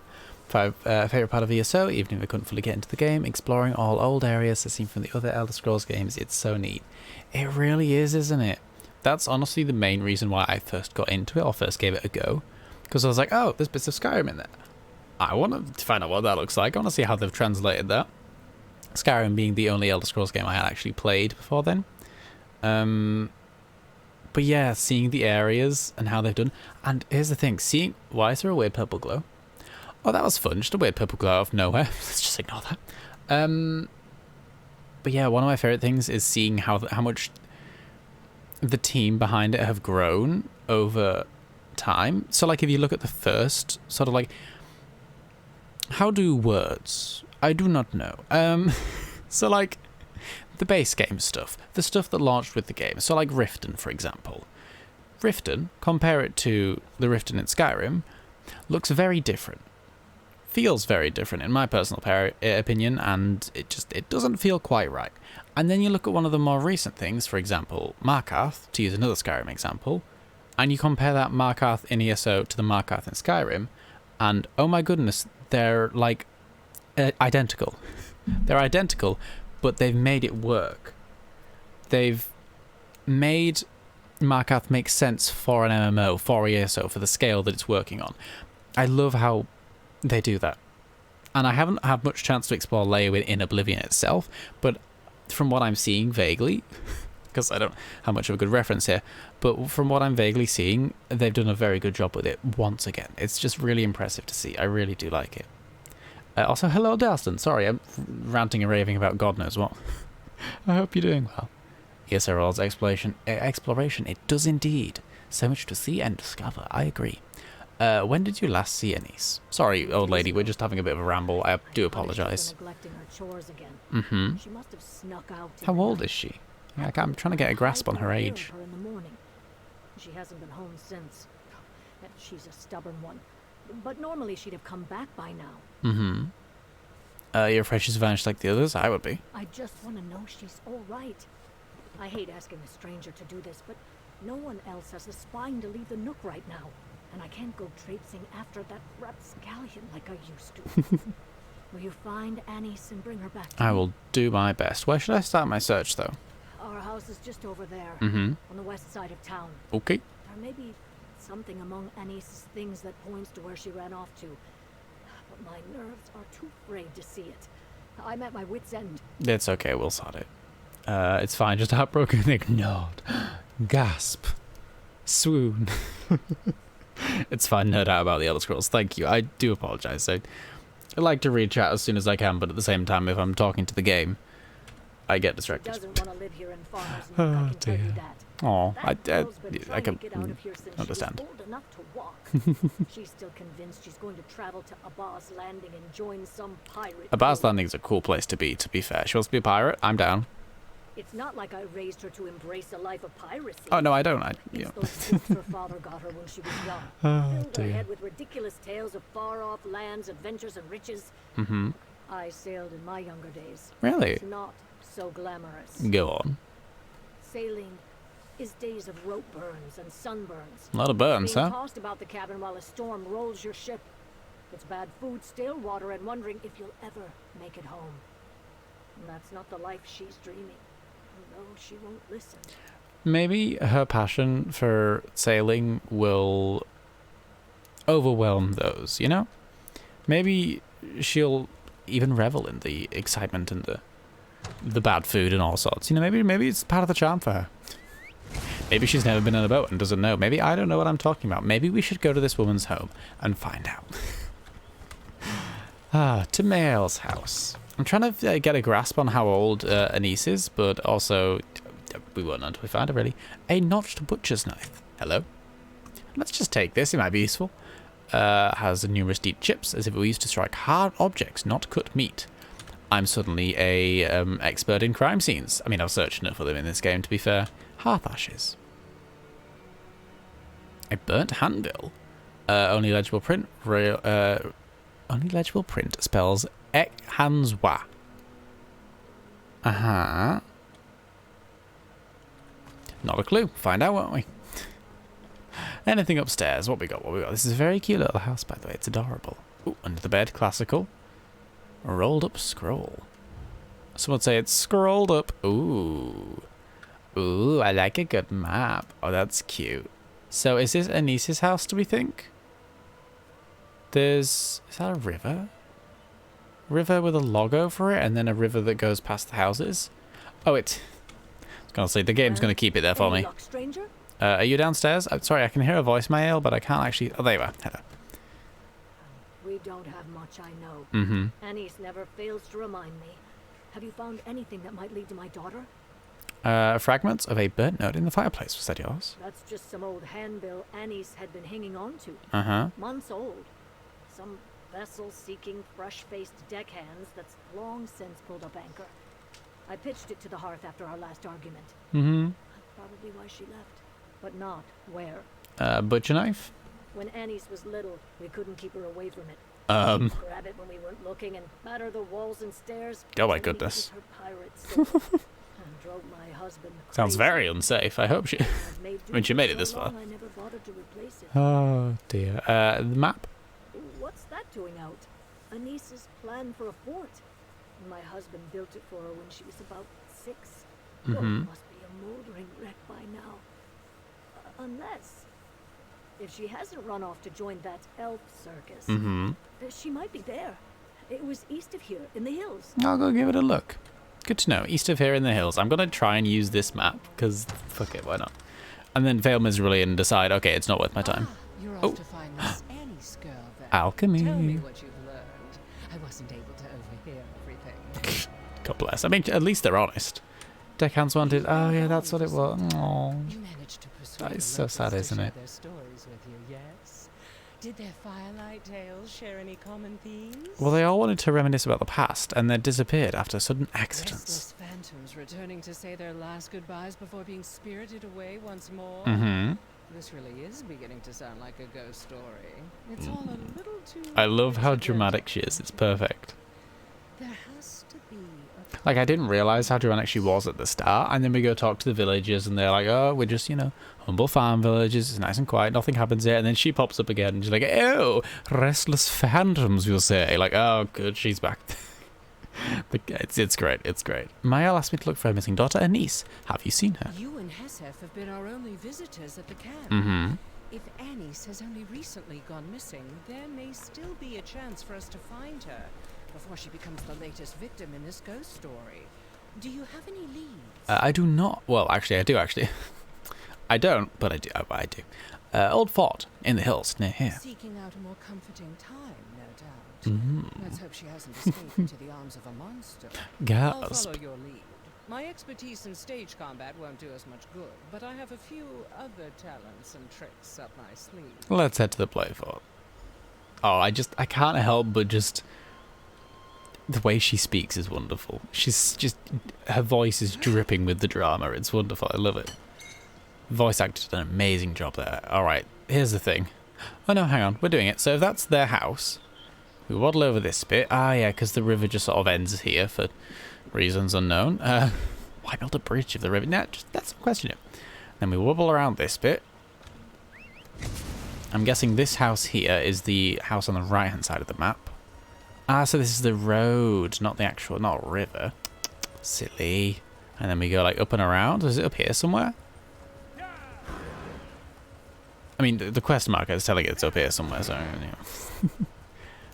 Favorite part of ESO, even if I couldn't fully get into the game, exploring all old areas as seen from the other Elder Scrolls games. It's so neat. It really is, isn't it? That's honestly the main reason why I first got into it, or first gave it a go. Because I was like, oh, there's bits of Skyrim in there. I want to find out what that looks like. I want to see how they've translated that. Skyrim being the only Elder Scrolls game I had actually played before then. But yeah, seeing the areas and how they've done. And here's the thing, why is there a weird purple glow? Oh, that was fun, just a weird purple glow out of nowhere. Let's just ignore that. But yeah, one of my favourite things is seeing how much the team behind it have grown over time. So like if you look at the first, sort of like, how do words? I do not know. So like the base game stuff, the stuff that launched with the game. So like Riften, for example. Riften, compare it to the Riften in Skyrim, looks very different. Feels very different in my personal opinion, and it doesn't feel quite right. And then you look at one of the more recent things, for example, Markarth, to use another Skyrim example, and you compare that Markarth in ESO to the Markarth in Skyrim, and oh my goodness, they're like identical. They're identical, but they've made it work. They've made Markarth make sense for an MMO, for ESO, for the scale that it's working on. I love how they do that. And I haven't had much chance to explore Leyawiin in Oblivion itself, but from what I'm seeing vaguely, because I don't have much of a good reference here, but from what I'm vaguely seeing, they've done a very good job with it once again. It's just really impressive to see. I really do like it. Also, hello, Dalston. Sorry, I'm ranting and raving about God knows what. I hope you're doing well. ESO World's exploration, it does indeed. So much to see and discover, I agree. When did you last see Anise? Sorry, old lady, we're just having a bit of a ramble. I do apologise. Neglecting her chores again. Mm-hmm. She must have snuck out. How old is she? I'm trying to get a grasp on her age. Her in the morning. She hasn't been home since. She's a stubborn one. But normally she'd have come back by now. Mm-hmm. You're afraid she's vanished like the others? I would be. I just want to know she's all right. I hate asking a stranger to do this, but no one else has the spine to leave the Nook right now. And I can't go traipsing after that rapscallion like I used to. Will you find Anise and bring her back to I me? will do my best. Where should I start my search, though? Our house is just over there, Mm-hmm. on the west side of town. Okay. There may be something among Anise's things that points to where she ran off to. But my nerves are too frayed to see it. I'm at my wit's end. It's okay. We'll sort it. It's fine. Just heartbroken, ignored. Gasp. Swoon. It's fine. No doubt about the Elder Scrolls. Thank you. I do apologize. I like to read chat as soon as I can, but at the same time, if I'm talking to the game, I get distracted. Doesn't want to live here in Farmers, and I can tell you that. Oh, That girl's been I trying can to get out of here since understand. she was old enough to walk. She's still convinced she's going to travel to Abbas Landing and join some pirate. Abbas Landing is a cool place to be fair. She wants to be a pirate. I'm down. It's not like I raised her to embrace a life of piracy. Oh, no, I don't. It's those books her father got her when she was young. Filled her head with ridiculous tales of far-off lands, adventures, and riches. Mm-hmm. I sailed in my younger days. Really? It's not so glamorous. Go on. Sailing is days of rope burns and sunburns. A lot of burns, Being huh? tossed about the cabin while a storm rolls your ship. It's bad food, stale water, and wondering if you'll ever make it home. And that's not the life she's dreaming. No, she won't listen. Maybe her passion for sailing will overwhelm those, you know? Maybe she'll even revel in the excitement and the bad food and all sorts. You know, maybe it's part of the charm for her. Maybe she's never been on a boat and doesn't know. Maybe I don't know what I'm talking about. Maybe we should go to this woman's home and find out. To Mael's house. I'm trying to get a grasp on how old Anise is, but also, we won't until we find her, really. A notched butcher's knife. Hello. Let's just take this, it might be useful. Has numerous deep chips, as if it were used to strike hard objects, not cut meat. I'm suddenly a expert in crime scenes. I mean, I've searched enough for them in this game, to be fair. Hearth ashes. A burnt handbill. Only legible print. Only legible print spells Ek Hanswa. Uh-huh. Not a clue. Find out, won't we? Anything upstairs? What we got? This is a very cute little house, by the way. It's adorable. Ooh, under the bed, classical. A rolled up scroll. Some would say it's scrolled up. Ooh. Ooh, I like a good map. Oh, that's cute. So is this Anise's house, do we think? Is that a river? River with a log over it, and then a river that goes past the houses? Oh, I was going to say, the game's going to keep it there for me. Luck, stranger? Are you downstairs? I'm sorry, I can hear a voicemail, but I can't actually... Oh, there you are. Hello. We don't have much, I know. Mm-hmm. Anise never fails to remind me. Have you found anything that might lead to my daughter? Fragments of a burnt note in the fireplace. Was that yours? That's just some old handbill Anise had been hanging on to. Uh-huh. Months old. Some vessel seeking fresh-faced deckhands that's long since pulled up anchor. I pitched it to the hearth after our last argument. Mm-hmm. Probably why she left. But not where. Butcher knife? When Anise was little, we couldn't keep her away from it. Grab it when we weren't looking and batter the walls and stairs. Oh my goodness. Her pirate soul. And drove my husband Sounds crazy. very unsafe. I hope she... I mean, she made it this far. I never bothered to replace it. Oh, dear. The map? What's that doing out? Anise's plan for a fort. My husband built it for her when she was about 6. Oh, it must be a moldering wreck by now. Unless... if she hasn't run off to join that elf circus, she might be there. It was east of here, in the hills. I'll go give it a look. Good to know. East of here in the hills. I'm going to try and use this map, because fuck it, why not? And then fail miserably and decide, okay, it's not worth my time. You're off to find Miss Annie's girl then. Alchemy. Tell me what you've learned. I wasn't able to overhear everything. God bless. I mean, at least they're honest. Deckhands wanted... Oh, yeah, that's what it was. Aww. You managed to persuade That is the so locals sad, to isn't share it? Their stories with you, yes? Did their firelight tales share any common themes? Well, they all wanted to reminisce about the past, and then disappeared after sudden accidents. Restless phantoms returning to say their last goodbyes before being spirited away once more. Mm-hmm. This really is beginning to sound like a ghost story. It's all a little too... I love how exaggerated. dramatic she is. It's perfect. There has to be a... Like, I didn't realise how dramatic she was at the start, and then we go talk to the villagers, and they're like, oh, we're just, you know, humble farm villagers, it's nice and quiet, nothing happens here, and then she pops up again, and she's like, oh, restless phantoms, you'll say. Like, oh, good, she's back. It's great, it's great. Mael asked me to look for her missing daughter, a niece. Have you seen her? You and Hesef have been our only visitors at the camp. Mm-hmm. If Anise has only recently gone missing, there may still be a chance for us to find her before she becomes the latest victim in this ghost story. Do you have any leads? I do not. Well, actually, I do, actually. I don't, but I do. I do. Old fort in the hills near here. Seeking out a more comforting time, no doubt. Mm-hmm. Let's hope she hasn't escaped into the arms of a monster. I'll Gasp. follow your lead. My expertise in stage combat won't do us much good, but I have a few other talents and tricks up my sleeve. Let's head to the play fort. Oh, I can't help but just... The way she speaks is wonderful. She's just... Her voice is dripping with the drama. It's wonderful. I love it. Voice actor did an amazing job there. Alright, here's the thing. Oh no, hang on. We're doing it. So if that's their house, we waddle over this bit. Ah, yeah, because the river just sort of ends here for reasons unknown. Why build a bridge if the river... Nah, let's question it. Then we wobble around this bit. I'm guessing this house here is the house on the right-hand side of the map. Ah, so this is the road, not the actual... Not river. Silly. And then we go, like, up and around. Is it up here somewhere? I mean, the quest marker is telling it it's up here somewhere, so... You know.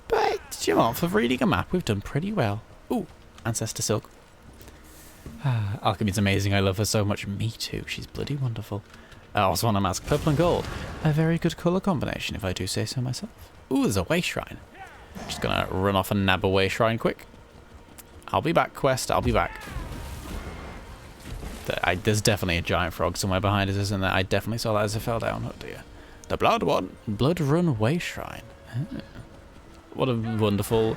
But, you know, for reading a map, we've done pretty well. Ooh, Ancestor Silk. Alchemy's amazing. I love her so much. Me too. She's bloody wonderful. I also want to mask purple and gold. A very good colour combination, if I do say so myself. Ooh, there's a way shrine. Just gonna run off and nab a way shrine quick. I'll be back, quest. I'll be back. There's definitely a giant frog somewhere behind us, isn't there? I definitely saw that as I fell down. Oh dear. The blood one. Blood Run Way Shrine. Oh. What a wonderful...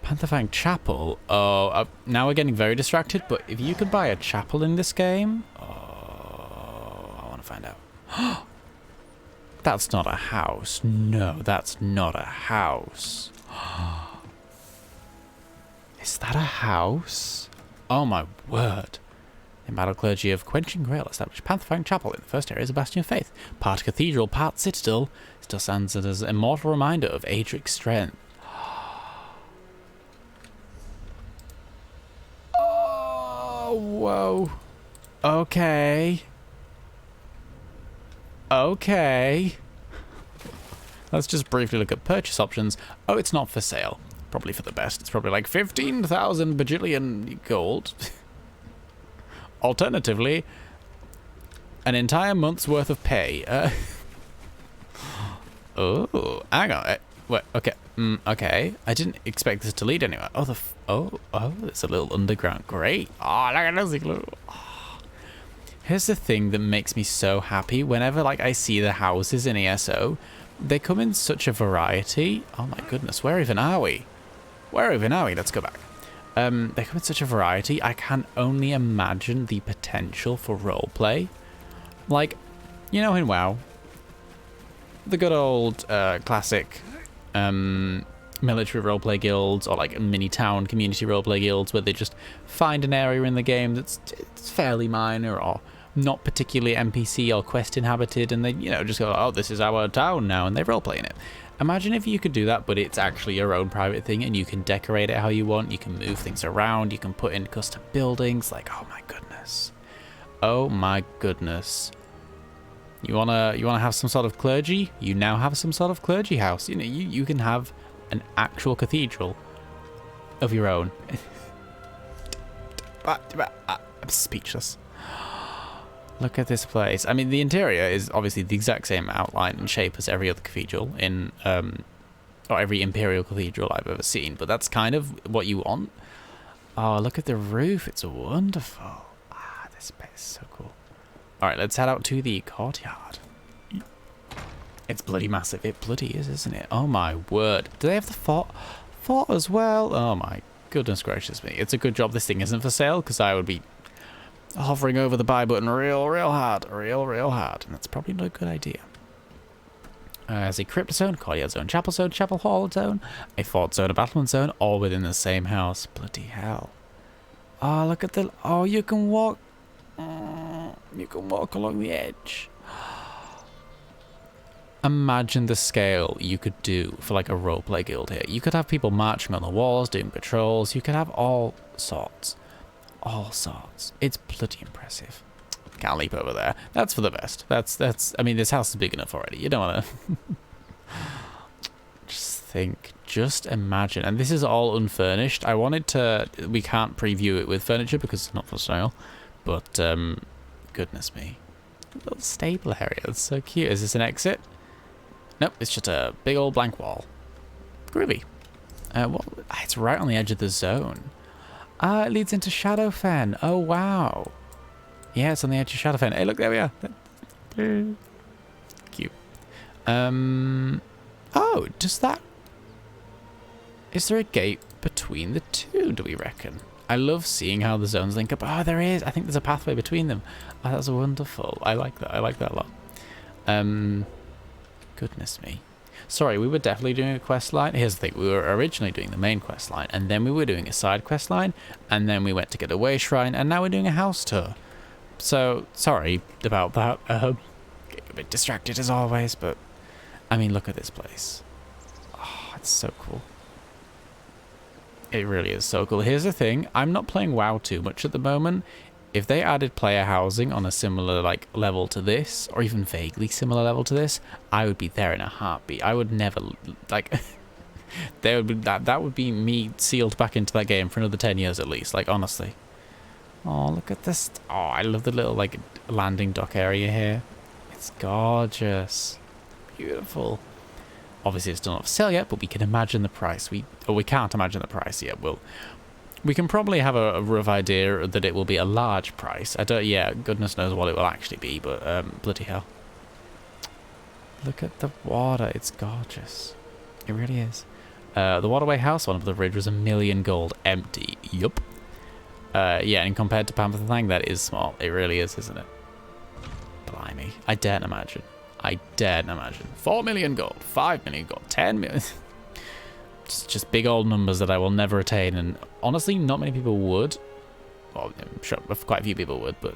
Pantherfang Chapel. Oh, now we're getting very distracted, but if you could buy a chapel in this game... Oh, I want to find out. That's not a house. No, that's not a house. Is that a house? Oh my word. The embattled clergy of Quenching Grail established Pantherfang Chapel in the first area as a bastion of faith. Part cathedral, part citadel. Still stands as an immortal reminder of Adric's strength. Oh, whoa. Okay. Okay. Let's just briefly look at purchase options. Oh, it's not for sale. Probably for the best. It's probably like 15,000 bajillion gold. Alternatively, an entire month's worth of pay. Oh, hang on. Wait, okay. Okay. I didn't expect this to lead anywhere. Oh, oh, it's a little underground. Great. Oh, look at this little... Oh. Here's the thing that makes me so happy. Whenever, like, I see the houses in ESO, they come in such a variety. Oh my goodness, where even are we? Where even are we? Let's go back. They come in such a variety. I can only imagine the potential for roleplay. Like, you know, in WoW, the good old classic military roleplay guilds, or like mini town community roleplay guilds, where they just find an area in the game that's fairly minor or not particularly NPC or quest inhabited, and they, you know, just go, oh, this is our town now, and they roleplay in it. Imagine if you could do that, but it's actually your own private thing, and you can decorate it how you want, you can move things around, you can put in custom buildings. Like, oh my goodness. Oh my goodness. You wanna have some sort of clergy? You now have some sort of clergy house. You know, you can have an actual cathedral of your own. I'm speechless. Look at this place. I mean, the interior is obviously the exact same outline and shape as every other cathedral in, or every imperial cathedral I've ever seen, but that's kind of what you want. Oh, look at the roof. It's wonderful. Ah, this place is so cool. All right, let's head out to the courtyard. It's bloody massive. It bloody is, isn't it? Oh my word. Do they have the fort as well? Oh my goodness gracious me. It's a good job this thing isn't for sale, because I would be hovering over the buy button real hard, and that's probably not a good idea. There's a crypt zone, courtyard zone, chapel hall zone, a fort zone, a battlement zone, all within the same house. Bloody hell. Oh, look at the... Oh, you can walk... you can walk along the edge. Imagine the scale you could do for like a roleplay guild here. You could have people marching on the walls, doing patrols. You could have all sorts. All sorts. It's bloody impressive. Can't leap over there. That's for the best. That's. I mean, this house is big enough already. You don't want to. Just think. Just imagine. And this is all unfurnished. I wanted to. We can't preview it with furniture because it's not for sale. But goodness me, little stable area. It's so cute. Is this an exit? Nope. It's just a big old blank wall. Groovy. Well, it's right on the edge of the zone. It leads into Shadowfen. Oh wow. Yeah, it's on the edge of Shadowfen. Hey, look, there we are. Cute. Oh, does that... Is there a gate between the two, do we reckon? I love seeing how the zones link up. Oh, there is. I think there's a pathway between them. Oh, that's wonderful. I like that. I like that a lot. Goodness me. Sorry, we were definitely doing a quest line. Here's the thing. We were originally doing the main quest line, and then we were doing a side quest line, and then we went to get a way shrine, and now we're doing a house tour. So, sorry about that. Getting a bit distracted as always, but I mean, look at this place. Oh, it's so cool. It really is so cool. Here's the thing. I'm not playing WoW too much at the moment. If they added player housing on a similar like level to this, or even vaguely similar level to this, I would be there in a heartbeat. I would never like. There would be that would be me sealed back into that game for another 10 years at least. Like honestly. Oh, look at this. Oh, I love the little like landing dock area here. It's gorgeous. Beautiful. Obviously it's still not for sale yet, but we can imagine the price. We can't imagine the price yet. We can probably have a rough idea that it will be a large price. Yeah, goodness knows what it will actually be, but bloody hell. Look at the water. It's gorgeous. It really is. The waterway house on the ridge was 1 million gold empty. Yup. Yeah, and compared to Panther Thang, that is small. It really is, isn't it? Blimey. I daren't imagine. 4 million gold, 5 million gold, 10 million. It's just big old numbers that I will never attain, and honestly, not many people would. Well, I'm sure quite a few people would, but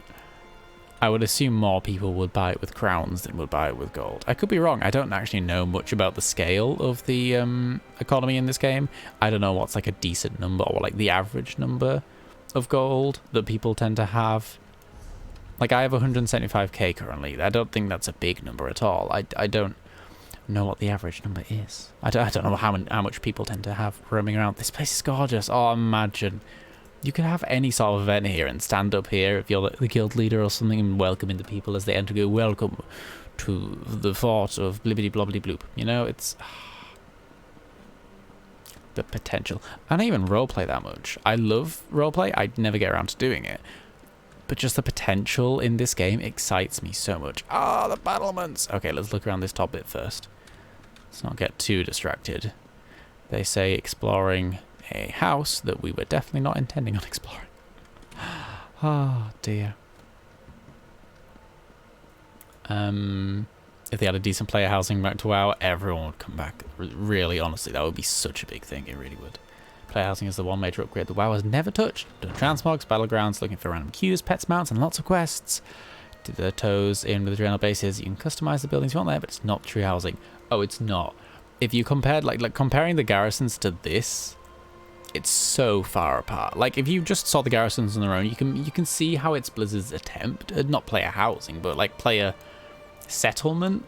I would assume more people would buy it with crowns than would buy it with gold. I could be wrong. I don't actually know much about the scale of the economy in this game. I don't know what's like a decent number or like the average number of gold that people tend to have. Like I have 175k currently. I don't think that's a big number at all. I don't know what the average number is. I don't know how much people tend to have roaming around. This place is gorgeous. Oh, imagine. You could have any sort of event here and stand up here if you're the guild leader or something and welcoming the people as they enter. Go, welcome to the fort of blibbity blobbity bloop. You know, it's the potential. I don't even roleplay that much. I love roleplay. I'd never get around to doing it. But just the potential in this game excites me so much. Ah, the battlements! Okay, let's look around this top bit first. Let's not get too distracted. They say exploring a house that we were definitely not intending on exploring. Oh, dear. If they had a decent player housing back to WoW, everyone would come back. Really, honestly, that would be such a big thing. It really would. Player housing is the one major upgrade the WoW has never touched. Done transmogs, battlegrounds, looking for random queues, pets, mounts, and lots of quests. Did the toes in with the general bases. You can customize the buildings you want there, but it's not true housing. Oh, it's not. If you compared, like comparing the garrisons to this, it's so far apart. Like if you just saw the garrisons on their own, you can see how it's Blizzard's attempt at not player housing, but like player settlement.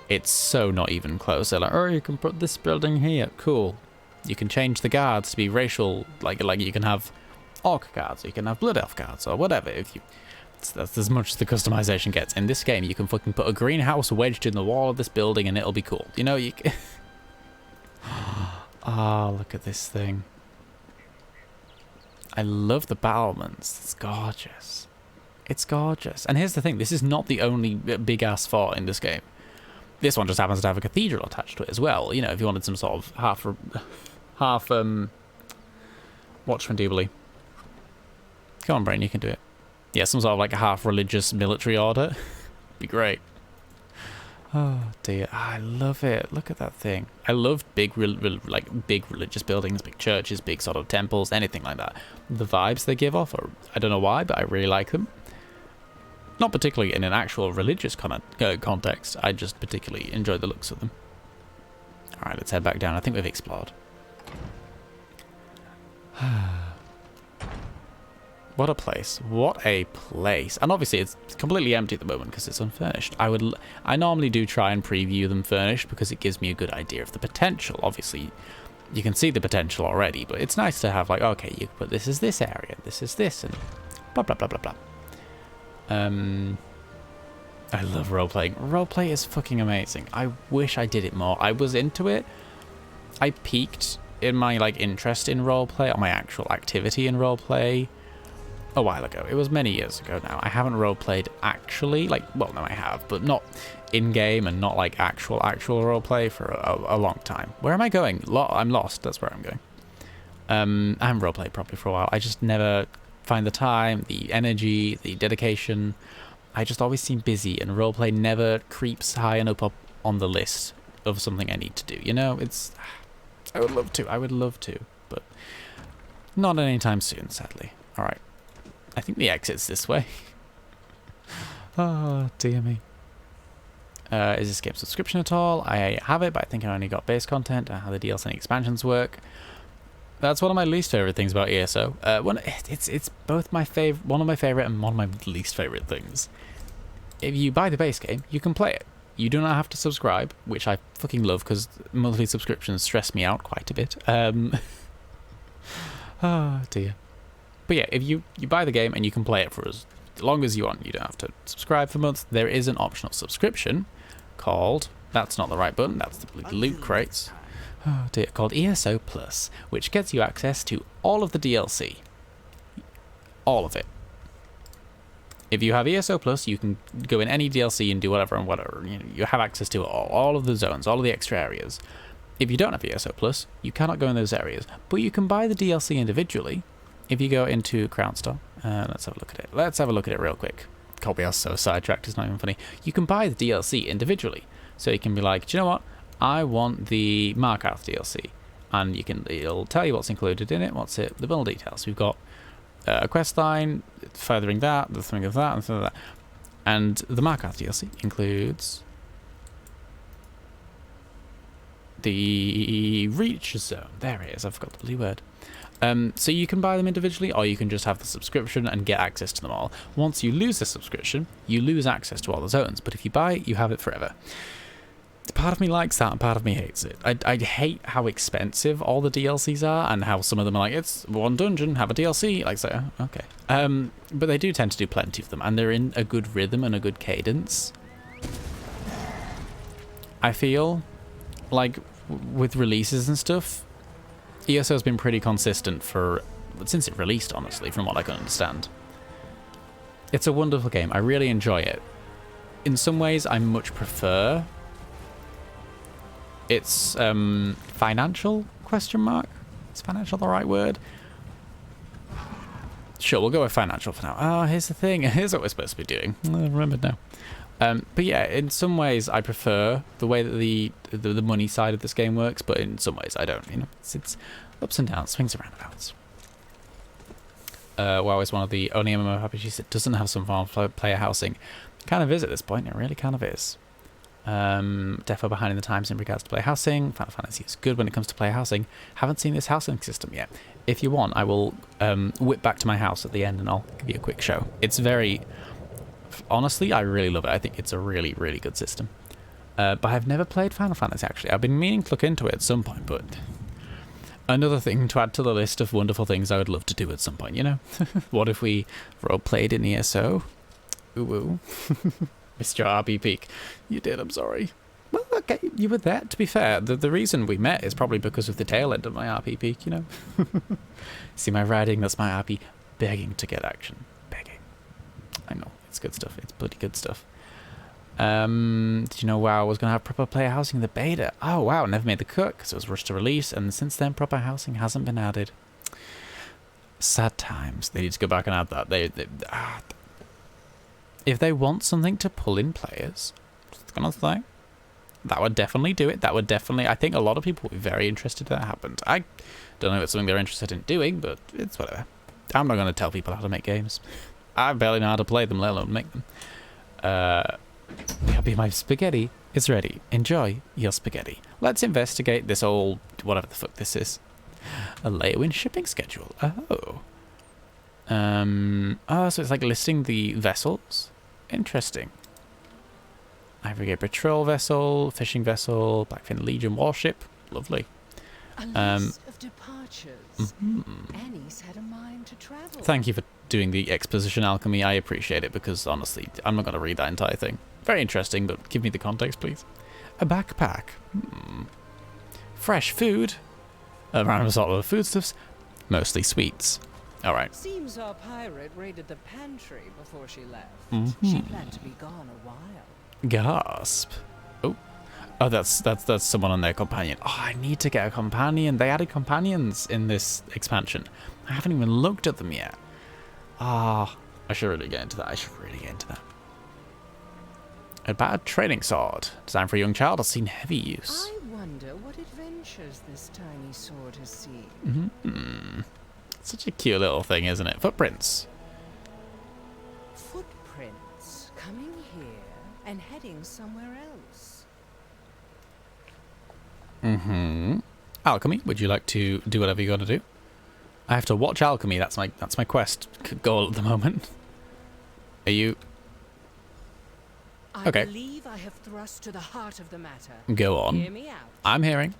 It's so not even close. They're like, oh, you can put this building here. Cool. You can change the guards to be racial, like you can have orc guards, or you can have blood elf guards, or whatever. That's as much as the customization gets. In this game, you can fucking put a greenhouse wedged in the wall of this building, and it'll be cool. You know, you. Ah, look at this thing. I love the battlements. It's gorgeous. It's gorgeous. And here's the thing: this is not the only big ass fort in this game. This one just happens to have a cathedral attached to it as well. You know, if you wanted some sort of half Watchman Jubilee. Come on, Brain, you can do it. Yeah, some sort of like a half religious military order. Be great. Oh dear, I love it. Look at that thing. I love big religious buildings, big churches, big sort of temples, anything like that. The vibes they give off are, I don't know why, but I really like them. Not particularly in an actual religious context. I just particularly enjoy the looks of them. All right, let's head back down. I think we've explored. What a place. What a place. And obviously it's completely empty at the moment because it's unfurnished. I normally do try and preview them furnished because it gives me a good idea of the potential. Obviously, you can see the potential already, but it's nice to have like, okay, you can put this is this area, this is this, and blah, blah, blah, blah, blah. I love roleplaying. Roleplay is fucking amazing. I wish I did it more. I was into it. I peaked in my like interest in roleplay, or my actual activity in roleplay, a while ago. It was many years ago now. I haven't roleplayed actually, like, well, no, I have, but not in-game and not like actual roleplay for a long time. Where am I going? I'm lost. That's where I'm going. I haven't roleplayed properly for a while. I just never find the time, the energy, the dedication. I just always seem busy, and roleplay never creeps high enough up on the list of something I need to do. You know, I would love to, but not anytime soon, sadly. All right. I think the exit's this way. Oh, dear me. Is this game subscription at all? I have it, but I think I only got base content. How the DLC and expansions work. That's one of my least favorite things about ESO. It's both one of my favorite and one of my least favorite things. If you buy the base game, you can play it. You do not have to subscribe, which I fucking love because monthly subscriptions stress me out quite a bit. Oh dear. But yeah, if you buy the game and you can play it for as long as you want, you don't have to subscribe for months. There is an optional subscription called, that's not the right button, that's the loot crates. Oh dear, called ESO Plus, which gets you access to all of the DLC. All of it. If you have ESO Plus, you can go in any DLC and do whatever and whatever. You have access to all of the zones, all of the extra areas. If you don't have ESO Plus, you cannot go in those areas, but you can buy the DLC individually. If you go into Crown Store, let's have a look at it. Let's have a look at it real quick. Colby is so sidetracked, it's not even funny. You can buy the DLC individually. So you can be like, do you know what? I want the Markarth DLC. And it'll tell you what's included in it, the build details. We've got a quest line, furthering that, the thing of that, and something like that. And the Markarth DLC includes the Reach Zone. There it is, I forgot the bloody word. So you can buy them individually, or you can just have the subscription and get access to them all. Once you lose the subscription, you lose access to all the zones, but if you buy it, you have it forever. Part of me likes that and part of me hates it. I hate how expensive all the DLCs are, and how some of them are like, it's one dungeon, have a DLC, like so, okay. But they do tend to do plenty of them, and they're in a good rhythm and a good cadence. I feel like with releases and stuff, ESO has been pretty consistent since it released, honestly, from what I can understand. It's a wonderful game. I really enjoy it. In some ways, I much prefer its financial question mark. Is financial the right word? Sure, we'll go with financial for now. Oh, here's the thing. Here's what we're supposed to be doing. I remembered now. But yeah, in some ways I prefer the way that the money side of this game works, but in some ways I don't. You know, it's ups and downs, swings and roundabouts. WoW is one of the only MMORPGs that doesn't have some form of player housing. It kind of is at this point. It really kind of is. Defo behind in the times in regards to player housing. Final Fantasy is good when it comes to player housing. Haven't seen this housing system yet. If you want, I will whip back to my house at the end and I'll give you a quick show. It's very... Honestly, I really love it. I think it's a really, really good system. But I've never played Final Fantasy, actually. I've been meaning to look into it at some point, but... Another thing to add to the list of wonderful things I would love to do at some point, you know? What if we role-played in ESO? Ooh. Missed your RP peak. You did, I'm sorry. Well, okay, you were there, to be fair. The reason we met is probably because of the tail end of my RP peak, you know? See my writing? That's my RP begging to get action. Begging. I know. It's good stuff. It's bloody good stuff. Did you know WoW was going to have proper player housing in the beta? Oh, wow. Never made the cut because it was rushed to release, and since then proper housing hasn't been added. Sad times. They need to go back and add that. If they want something to pull in players, just gonna say, That would definitely do it. That would definitely... I think a lot of people would be very interested if that happened. I don't know if it's something they're interested in doing, but it's whatever. I'm not going to tell people how to make games. I barely know how to play them, let alone make them. Happy my spaghetti is ready. Enjoy your spaghetti. Let's investigate this old... whatever the fuck this is. A Leowin shipping schedule. Oh. Oh, so it's like listing the vessels? Interesting. Ivory Gate Patrol Vessel, Fishing Vessel, Blackfin Legion Warship. Lovely. A list of departures. Annie's had a mind to travel. Thank you for doing the exposition alchemy. I appreciate it because, honestly, I'm not going to read that entire thing. Very interesting, but give me the context, please. A backpack. Fresh food. A random assortment of foodstuffs. Mostly sweets. All right. Seems our pirate raided the pantry before she left. She planned to be gone a while. Gasp. Oh, that's someone on their companion. Oh, I need to get a companion. They added companions in this expansion. I haven't even looked at them yet. Ah, I should really get into that. A battered training sword. Designed for a young child. I've seen heavy use. I wonder what adventures this tiny sword has seen. Such a cute little thing, isn't it? Footprints. Footprints coming here and heading somewhere else. Alchemy, would you like to do whatever you got to do? I have to watch alchemy. That's my quest goal at the moment. Are you? Okay. I believe I have thrust to the heart of the matter. Go on. Hear me out. I'm hearing.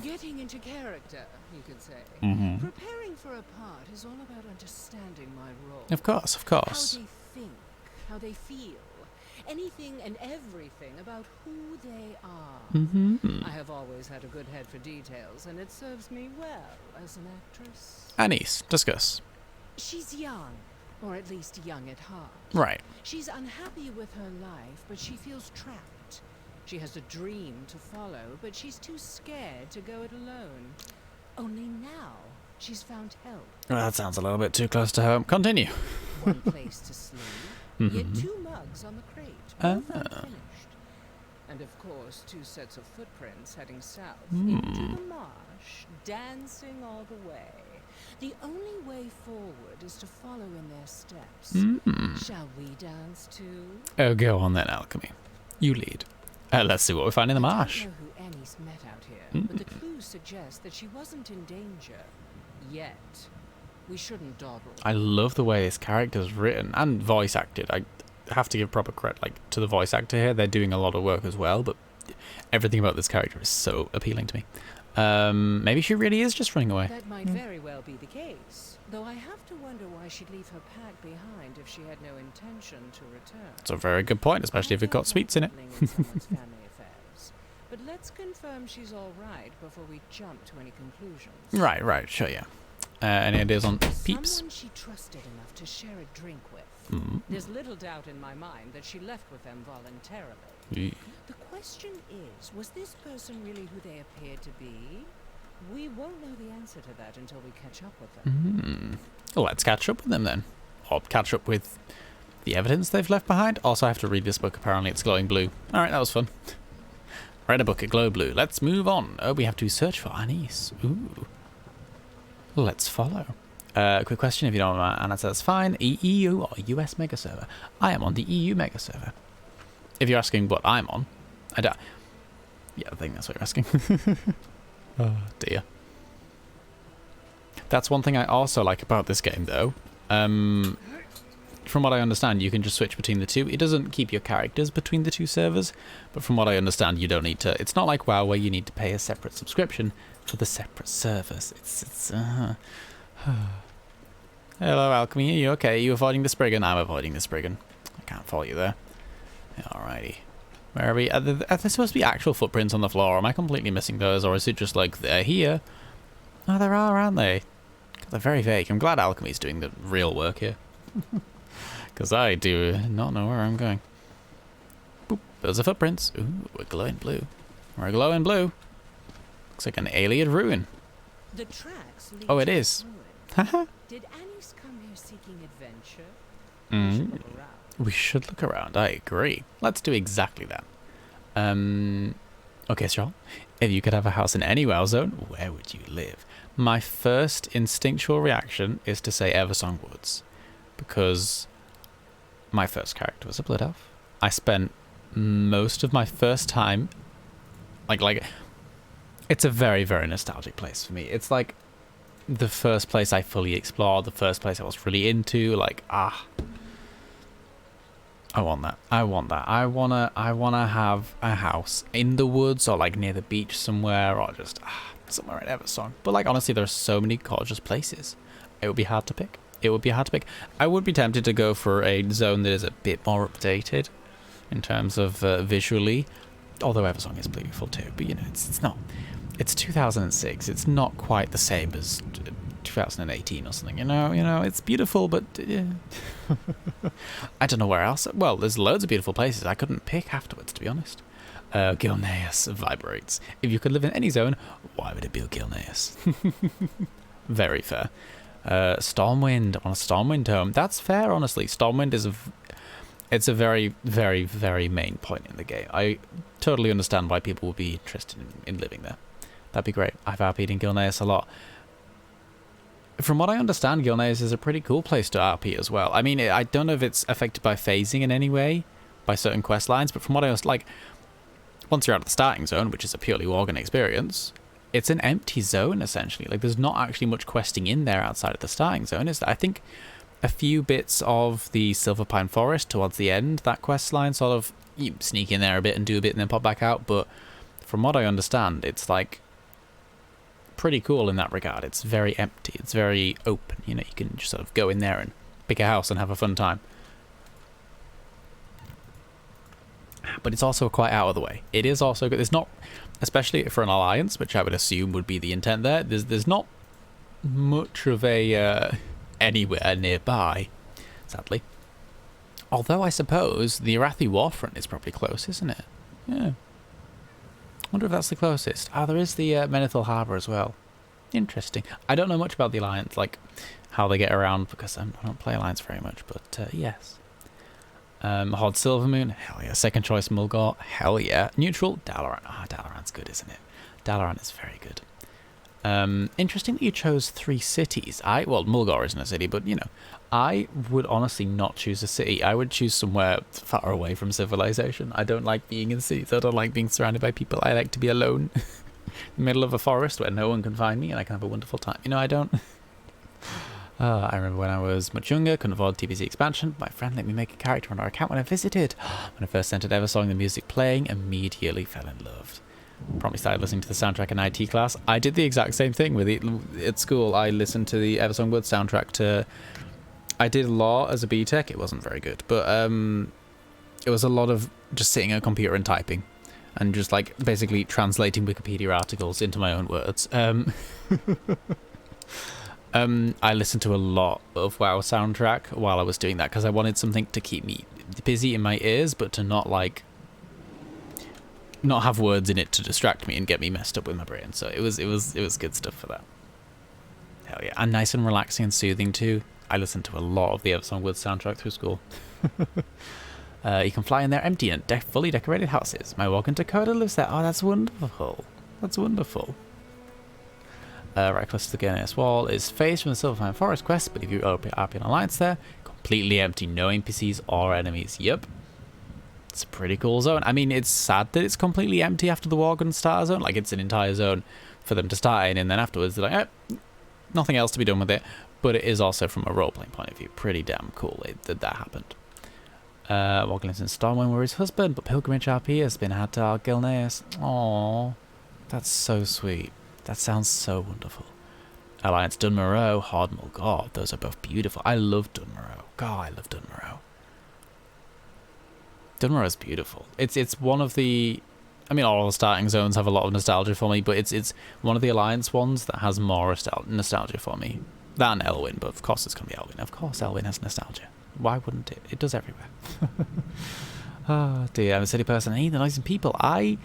Getting into character, you could say. Preparing for a part is all about understanding my role. Of course, of course. How they think, how they feel, anything and everything about who they are. I have always had a good head for details, and it serves me well as an actress. Anise, discuss. She's young, or at least young at heart. Right. She's unhappy with her life, but she feels trapped. She has a dream to follow, but she's too scared to go it alone. Only now she's found help. Well, that sounds a little bit too close to home. Continue. One place to sleep, yet 2 mugs on the crate, both unfinished. And of course, 2 sets of footprints heading south into the marsh, dancing all the way. The only way forward is to follow in their steps. Shall we dance too? Oh, go on then, alchemy. You lead. Let's see what we find in the marsh. I don't know who Annie's met out here, but the clues suggest that she wasn't in danger. Yet. We shouldn't dawdle. I love the way this character's written and voice acted. I have to give proper credit to the voice actor here. They're doing a lot of work as well, but everything about this character is so appealing to me. Maybe she really is just running away. That might very well be the case, though I have to wonder why she'd leave her pack behind if she had no intention to return. That's a very good point, especially if it got sweets in it. But let's confirm she's all right before we jump to any conclusions. Right, sure, yeah. Any ideas on peeps? Someone she trusted enough to share a drink with. There's little doubt in my mind that she left with them voluntarily. The question is, was this person really who they appeared to be? We won't know the answer to that until we catch up with them. Well, let's catch up with them then. Or catch up with the evidence they've left behind. Also, I have to read this book. Apparently, it's glowing blue. Alright, that was fun. Read a book at glow blue. Let's move on. Oh, we have to search for Anise. Ooh. Let's follow. Quick question, if you don't mind. Anna says, fine. EU or US mega server? I am on the EU mega server. If you're asking what I'm on, I don't... Yeah, I think that's what you're asking. Oh, dear. That's one thing I also like about this game, though. From what I understand, you can just switch between the two. It doesn't keep your characters between the 2 servers, but from what I understand, you don't need to... It's not like WoW, where you need to pay a separate subscription for the separate servers. Hello, Alchemy. Are you okay? Are you avoiding the Spriggan? I'm avoiding the Spriggan. I can't follow you there. Alrighty. Where are we? Are there supposed to be actual footprints on the floor? Am I completely missing those, or is it just like they're here? Oh, there are, aren't they? They're very vague. I'm glad Alchemy's doing the real work here. Because I do not know where I'm going. Boop. Those are footprints. Ooh, we're glowing blue. We're glowing blue. Looks like an alien ruin. The tracks lead Oh, it to is. ruin. Did Annie's come here seeking adventure? We should look around. We should look around. I agree. Let's do exactly that. Okay, Sjoll, if you could have a house in any WoW zone, where would you live? My first instinctual reaction is to say Eversong Woods, because my first character was a Blood Elf. I spent most of my first time, like, it's a very, very nostalgic place for me. It's like the first place I fully explored, the first place I was really into, like, I want that. I want that. I wanna have a house in the woods or like near the beach somewhere, or just somewhere in Eversong. But like honestly, there are so many gorgeous places. It would be hard to pick. It would be hard to pick. I would be tempted to go for a zone that is a bit more updated in terms of visually, although Eversong is beautiful too. But you know, it's not. It's 2006. It's not quite the same as 2018 or something. You know, it's beautiful, but I don't know where else. Well, there's loads of beautiful places. I couldn't pick afterwards, to be honest. Gilneas vibrates. If you could live in any zone, why would it be Gilneas? Very fair. Stormwind. I want a Stormwind home. That's fair, honestly. Stormwind is it's a very, very, very main point in the game. I totally understand why people would be interested in living there. That'd be great. I've RP'd in Gilneas a lot. From what I understand, Gilneas is a pretty cool place to RP as well. I mean, I don't know if it's affected by phasing in any way, by certain quest lines, but from what I was like, once you're out of the starting zone, which is a purely Worgen experience, it's an empty zone, essentially. Like, there's not actually much questing in there outside of the starting zone, is there? I think a few bits of the Silverpine Forest towards the end, that quest line, sort of, you sneak in there a bit and do a bit and then pop back out, but from what I understand, it's like pretty cool in that regard. It's very empty, it's very open, you know, you can just sort of go in there and pick a house and have a fun time. But it's also quite out of the way. It is also good. There's not, especially for an alliance, which I would assume would be the intent there, there's not much of a anywhere nearby, sadly. Although I suppose the Arathi Warfront is probably close, isn't it? Yeah. Wonder if that's the closest. There is the Menethil Harbour as well. Interesting. I don't know much about the Alliance, like how they get around, because I don't play Alliance very much, but yes. Hod Silvermoon, hell yeah. Second choice Mulgore, hell yeah. Neutral, Dalaran. Dalaran's good, isn't it? Dalaran is very good. Interesting that you chose 3 cities. Well, Mulgore isn't a city, but you know, I would honestly not choose a city. I would choose somewhere far away from civilization. I don't like being in cities. I don't like being surrounded by people. I like to be alone in the middle of a forest where no one can find me and I can have a wonderful time. You know, I don't. I remember when I was much younger, couldn't afford TBC expansion. My friend let me make a character on our account when I visited. When I first entered Eversong, the music playing, immediately fell in love. Promptly started listening to the soundtrack in IT class. I did the exact same thing with it at school. I listened to the Eversong Woods soundtrack to. I did law as a BTEC. It wasn't very good, but it was a lot of just sitting at a computer and typing, and just like basically translating Wikipedia articles into my own words. I listened to a lot of WoW soundtrack while I was doing that because I wanted something to keep me busy in my ears, but to not have words in it to distract me and get me messed up with my brain. So it was good stuff for that. Hell yeah, and nice and relaxing and soothing too. I listened to a lot of the Eversong Woods soundtrack through school. You can fly in their empty and fully decorated houses. My Worgen Dakota lives there. Oh, that's wonderful. That's wonderful. Right close to the Gilneas Wall is phased from the Silverpine Forest quest, but if you RP an alliance there, completely empty, no NPCs or enemies. Yep. It's a pretty cool zone. I mean, it's sad that it's completely empty after the Worgen starter zone. Like, it's an entire zone for them to start in, and then afterwards they're like, nothing else to be done with it. But it is also, from a role-playing point of view, pretty damn cool that happened. Worgen lives in Stormwind where his husband, but Pilgrimage RP has been had to our Gilneas. Aww. That's so sweet. That sounds so wonderful. Alliance Dunmoreau, Hod Mulgore. Those are both beautiful. I love Dunmoreau. God, I love Dunmoreau. Dunmoreau is beautiful. It's one of the. I mean, all the starting zones have a lot of nostalgia for me, but it's one of the Alliance ones that has more nostalgia for me than Elwyn. But of course, it's gonna be Elwyn. Of course, Elwyn has nostalgia. Why wouldn't it? It does everywhere. Oh dear, I'm a city person. I need the nice people. I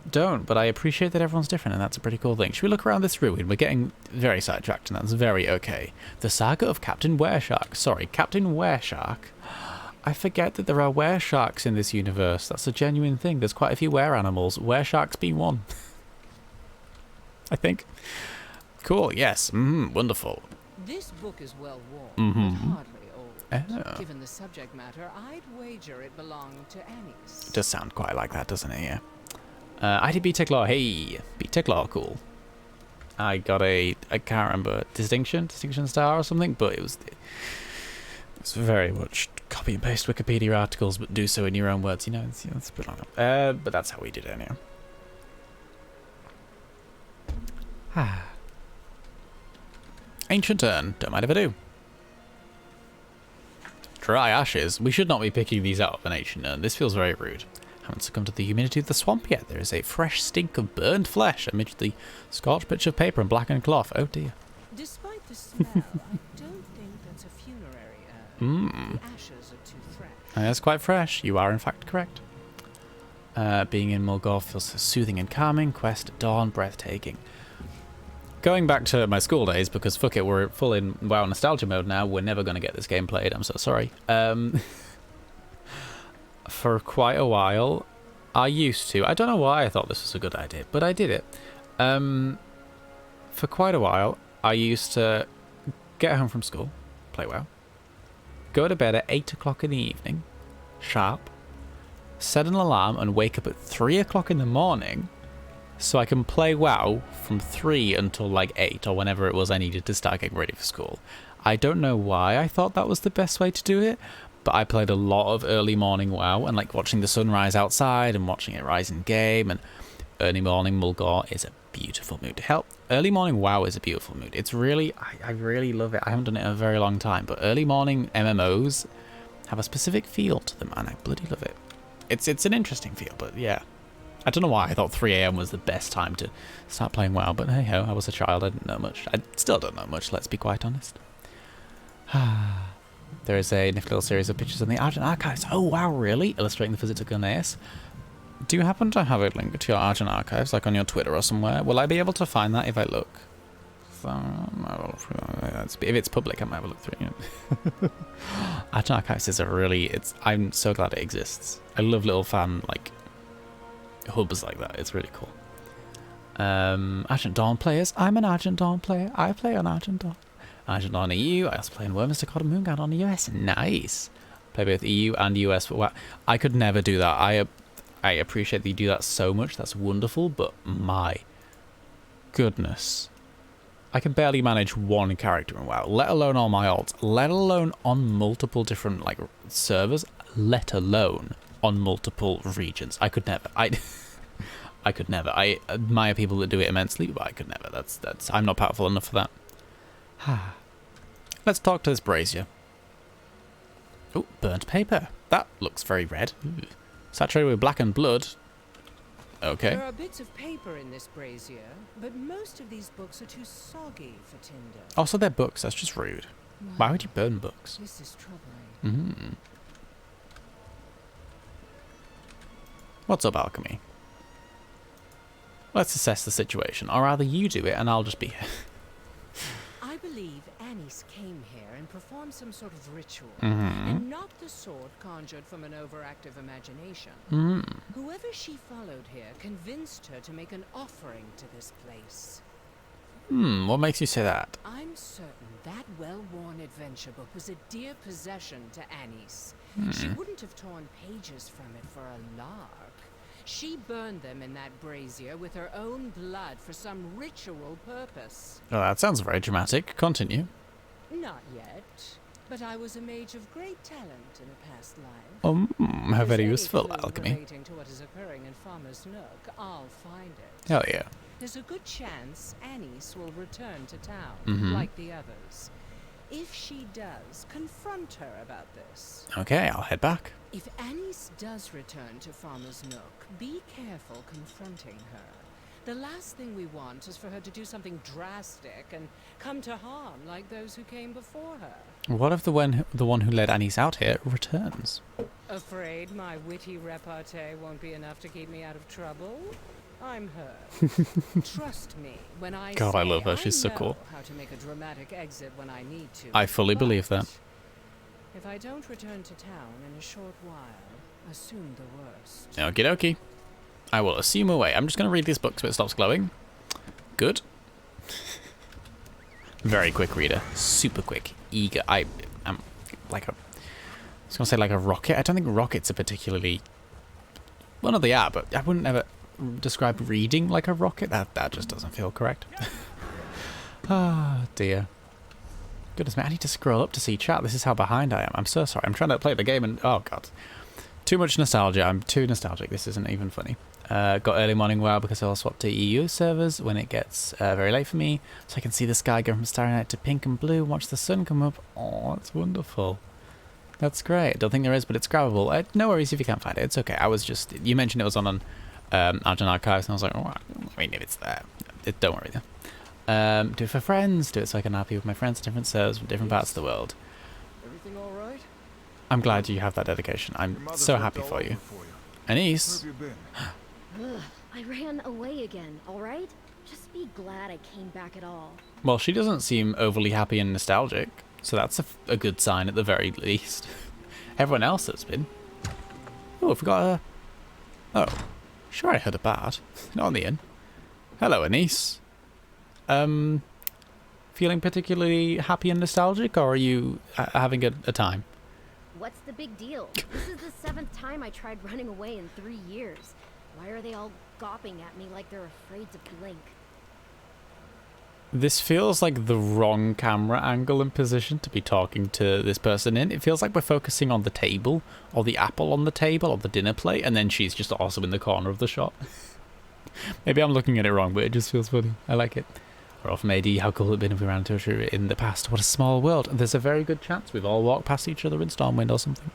don't, but I appreciate that everyone's different, and that's a pretty cool thing. Should we look around this ruin? We're getting very sidetracked, and that's very okay. The Saga of Captain Wereshark. Sorry, Captain Wereshark. I forget that there are were-sharks in this universe. That's a genuine thing. There's quite a few were-animals. Were-sharks being one. I think. Cool, yes. Wonderful. This book is well worn, but hardly old. Oh. Given the subject matter, I'd wager it belonged to Annie's. It does sound quite like that, doesn't it? Yeah. I did B-Tech Law. Hey, B-Tech Law, cool. I got I can't remember, distinction star or something, but it's very much copy and paste Wikipedia articles, but do so in your own words, you know. It's a bit long. But that's how we did it anyway. Ancient Urn, don't mind if I do. Dry ashes. We should not be picking these out of an ancient urn. This feels very rude. Haven't succumbed to the humidity of the swamp yet. There is a fresh stink of burned flesh amidst the scorched bits of paper and blackened cloth. Oh dear. Despite the smell, I don't think that's a funerary urn. The ashes are too fresh. That's quite fresh. You are in fact correct. Being in Mulgore feels so soothing and calming. Quest at dawn, breathtaking. Going back to my school days, because fuck it, we're full in WoW nostalgia mode now. We're never going to get this game played. I'm so sorry. For quite a while, I used to. I don't know why I thought this was a good idea, but I did it. For quite a while, I used to get home from school, play WoW, go to bed at 8 o'clock in the evening, sharp, set an alarm and wake up at 3 o'clock in the morning so I can play WoW from 3 until like 8 or whenever it was I needed to start getting ready for school. I don't know why I thought that was the best way to do it, but I played a lot of early morning WoW and like watching the sunrise outside and watching it rise in game, and early morning Mulgore is a beautiful mood. Hell, early morning WoW is a beautiful mood. It's really, I really love it. I haven't done it in a very long time, but early morning MMOs have a specific feel to them and I bloody love it. It's an interesting feel, but yeah. I don't know why I thought 3 AM was the best time to start playing WoW, but hey ho, I was a child, I didn't know much. I still don't know much, let's be quite honest. There is a nifty little series of pictures in the Argent Archives. Oh wow, really? Illustrating the physics of Gilneas. Do you happen to have a link to your Argent Archives, like on your Twitter or somewhere? Will I be able to find that if I look? If it's public, I might have a look through it. Argent Archives is a really... I'm so glad it exists. I love little fan, like, hubs like that. It's really cool. Argent Dawn players. I'm an Argent Dawn player. I play on Argent Dawn. Argent Dawn EU. I also play in Wormster Cod and Moonguard on the US. Nice. Play both EU and US. But I could never do that. I appreciate that you do that so much. That's wonderful. But my goodness. I can barely manage one character in WoW, let alone all my alts, let alone on multiple different like servers, let alone on multiple regions. I could never. I could never. I admire people that do it immensely, but I could never. That's I'm not powerful enough for that. Let's talk to this brazier. Oh, burnt paper. That looks very red. Ooh. Saturated with blackened blood. Okay. There are bits of paper in this brazier, but most of these books are too soggy for tinder. Oh, so they're books. That's just rude. Wow. Why would you burn books? This is troubling. What's up, Alchemy? Let's assess the situation, or rather you do it and I'll just be here. I believe Anise came here and performed some sort of ritual, and not the sort conjured from an overactive imagination. Whoever she followed here convinced her to make an offering to this place. What makes you say that? I'm certain that well-worn adventure book was a dear possession to Anise. She wouldn't have torn pages from it for a lark. She burned them in that brazier with her own blood for some ritual purpose. Oh, that sounds very dramatic. Continue. Not yet, but I was a mage of great talent in a past life. How very If there's useful, any clue Alchemy. relating to what is occurring in Farmer's Nook, I'll find it. Hell yeah. There's a good chance Anise will return to town, like the others. If she does, confront her about this. Okay, I'll head back. If Anise does return to Farmer's Nook, be careful confronting her. The last thing we want is for her to do something drastic and come to harm like those who came before her. What if the one who led Anise out here returns? Afraid my witty repartee won't be enough to keep me out of trouble? I'm her. Trust me when I God, say I love her. She's so know cool. how to make a dramatic exit when I need to. I fully believe that. If I don't return to town in a short while, assume the worst. Okie dokie. I will assume away. I'm just going to read this book so it stops glowing. Good. Very quick reader. Super quick. Eager. I'm like a... I was going to say like a rocket. I don't think rockets are particularly... Well, no, they are, but I wouldn't ever describe reading like a rocket. That just doesn't feel correct. Ah, dear. Goodness me, I need to scroll up to see chat. This is how behind I am. I'm so sorry. I'm trying to play the game and... Oh, God. Too much nostalgia. I'm too nostalgic. This isn't even funny. Got early morning WoW because I'll swap to EU servers when it gets very late for me. So I can see the sky go from starry night to pink and blue and watch the sun come up. Oh, it's wonderful. That's great. Don't think there is, but it's grabbable. No worries if you can't find it. It's okay. I was just... You mentioned it was on Argent Archives, and I was like, oh, I mean, if it's there, don't worry then. Do it for friends. Do it so I can happy with my friends in different servers from different parts of the world. Everything all right? I'm glad you have that dedication. I'm so happy for you. Anise. Ugh, I ran away again, alright? Just be glad I came back at all. Well, she doesn't seem overly happy and nostalgic, so that's a good sign at the very least. Everyone else has been. Oh, I forgot her. Oh, sure I heard a bat. Not on the inn. Hello, Anise. Feeling particularly happy and nostalgic, or are you having a time? What's the big deal? This is the 7th time I tried running away in 3 years. Why are they all gawping at me like they're afraid to blink? This feels like the wrong camera angle and position to be talking to this person in. It feels like we're focusing on the table, or the apple on the table, or the dinner plate, and then she's just also in the corner of the shot. Maybe I'm looking at it wrong, but it just feels funny. I like it. We're off from AD. How cool it would have been if we ran into each other in the past. What a small world. There's a very good chance we've all walked past each other in Stormwind or something.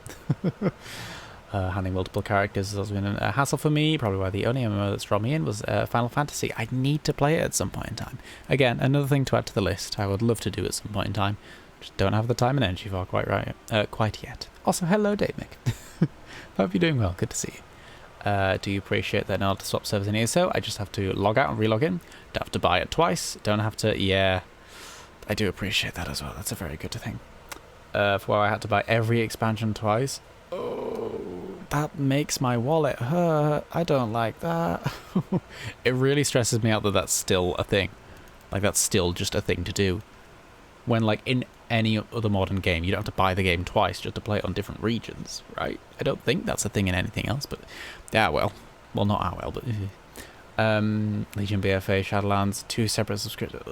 Handling multiple characters has been a hassle for me. Probably why the only MMO that's drawn me in was Final Fantasy. I need to play it at some point in time. Again, another thing to add to the list. I would love to do at some point in time. Just don't have the time and energy for quite yet. Also, hello, Dave Mick. Hope you're doing well. Good to see you. Do you appreciate that in order to swap servers in ESO? I just have to log out and relog in. Don't have to buy it twice. Don't have to... Yeah, I do appreciate that as well. That's a very good thing. For where I had to buy every expansion twice. Oh, that makes my wallet hurt. I don't like that. It really stresses me out that that's still a thing. Like, that's still just a thing to do. When, like, in any other modern game, you don't have to buy the game twice just to play it on different regions, right? I don't think that's a thing in anything else, but... Yeah, well, not ah well, but... Legion BFA, Shadowlands, 2 separate subscriptions.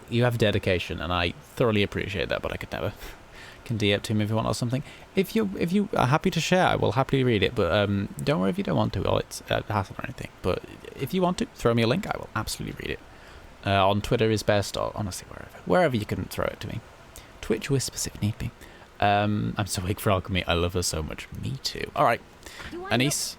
You have dedication, and I thoroughly appreciate that, but I could never. Can DM to me if you want or something. If you are happy to share, I will happily read it, but don't worry if you don't want to, or it's a hassle or anything. But if you want to, throw me a link, I will absolutely read it. On Twitter is best, or honestly, wherever you can throw it to me. Twitch Whispers if need be. I'm so weak for alchemy. I love her so much. Me too. All right, Anise.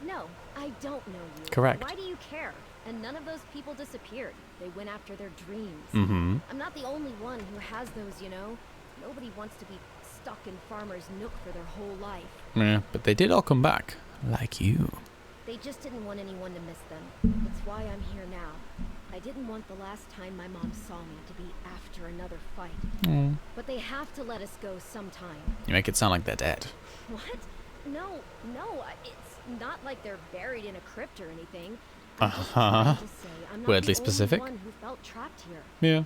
No, I don't know you. Correct. Why do you care? And none of those people disappeared. They went after their dreams. Mm-hmm. I'm not the only one who has those, you know. Nobody wants to be stuck in Farmer's Nook for their whole life. Yeah, but they did all come back. Like you. They just didn't want anyone to miss them. That's why I'm here now. I didn't want the last time my mom saw me to be after another fight. But they have to let us go sometime. You make it sound like they're dead. What? No, it's not like they're buried in a crypt or anything. Weirdly specific. One who felt trapped here. Yeah.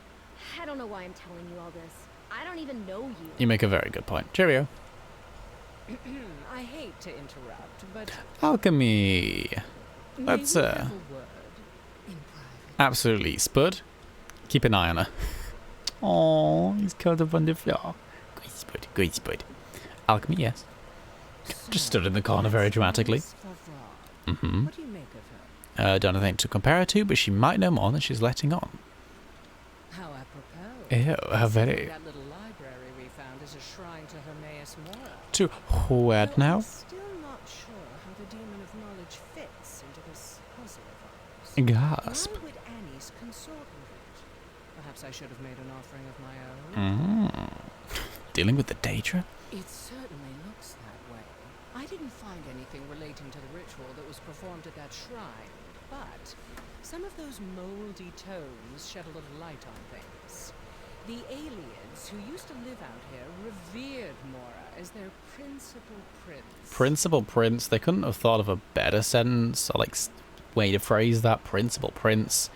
I don't know why I'm telling you all this. I don't even know you. You make a very good point. Cheerio. I hate to interrupt, but alchemy. That's absolutely. Spud, keep an eye on her. Oh, he's curled up on the floor. Good Spud. Alchemy, yes. Just stood in the corner very dramatically. Mm-hmm. What do you make of her? Don't know anything to compare her to, but she might know more than she's letting on. How apropos. Ew, how very... That little library we found is a shrine to Hermaeus Mora. To where now? I'm still not sure how the demon of knowledge fits into this puzzle of ours. Gasp. Why would Annie's consort with it? Perhaps I should have made an offering of my own. Dealing with the Daedra? It certainly looks that way. I didn't find anything relating to the ritual that was performed at that shrine, but some of those moldy tomes shed a little light on things. The aliens who used to live out here revered Mora as their principal prince. Principal prince? They couldn't have thought of a better sentence or like way to phrase that. Principal prince.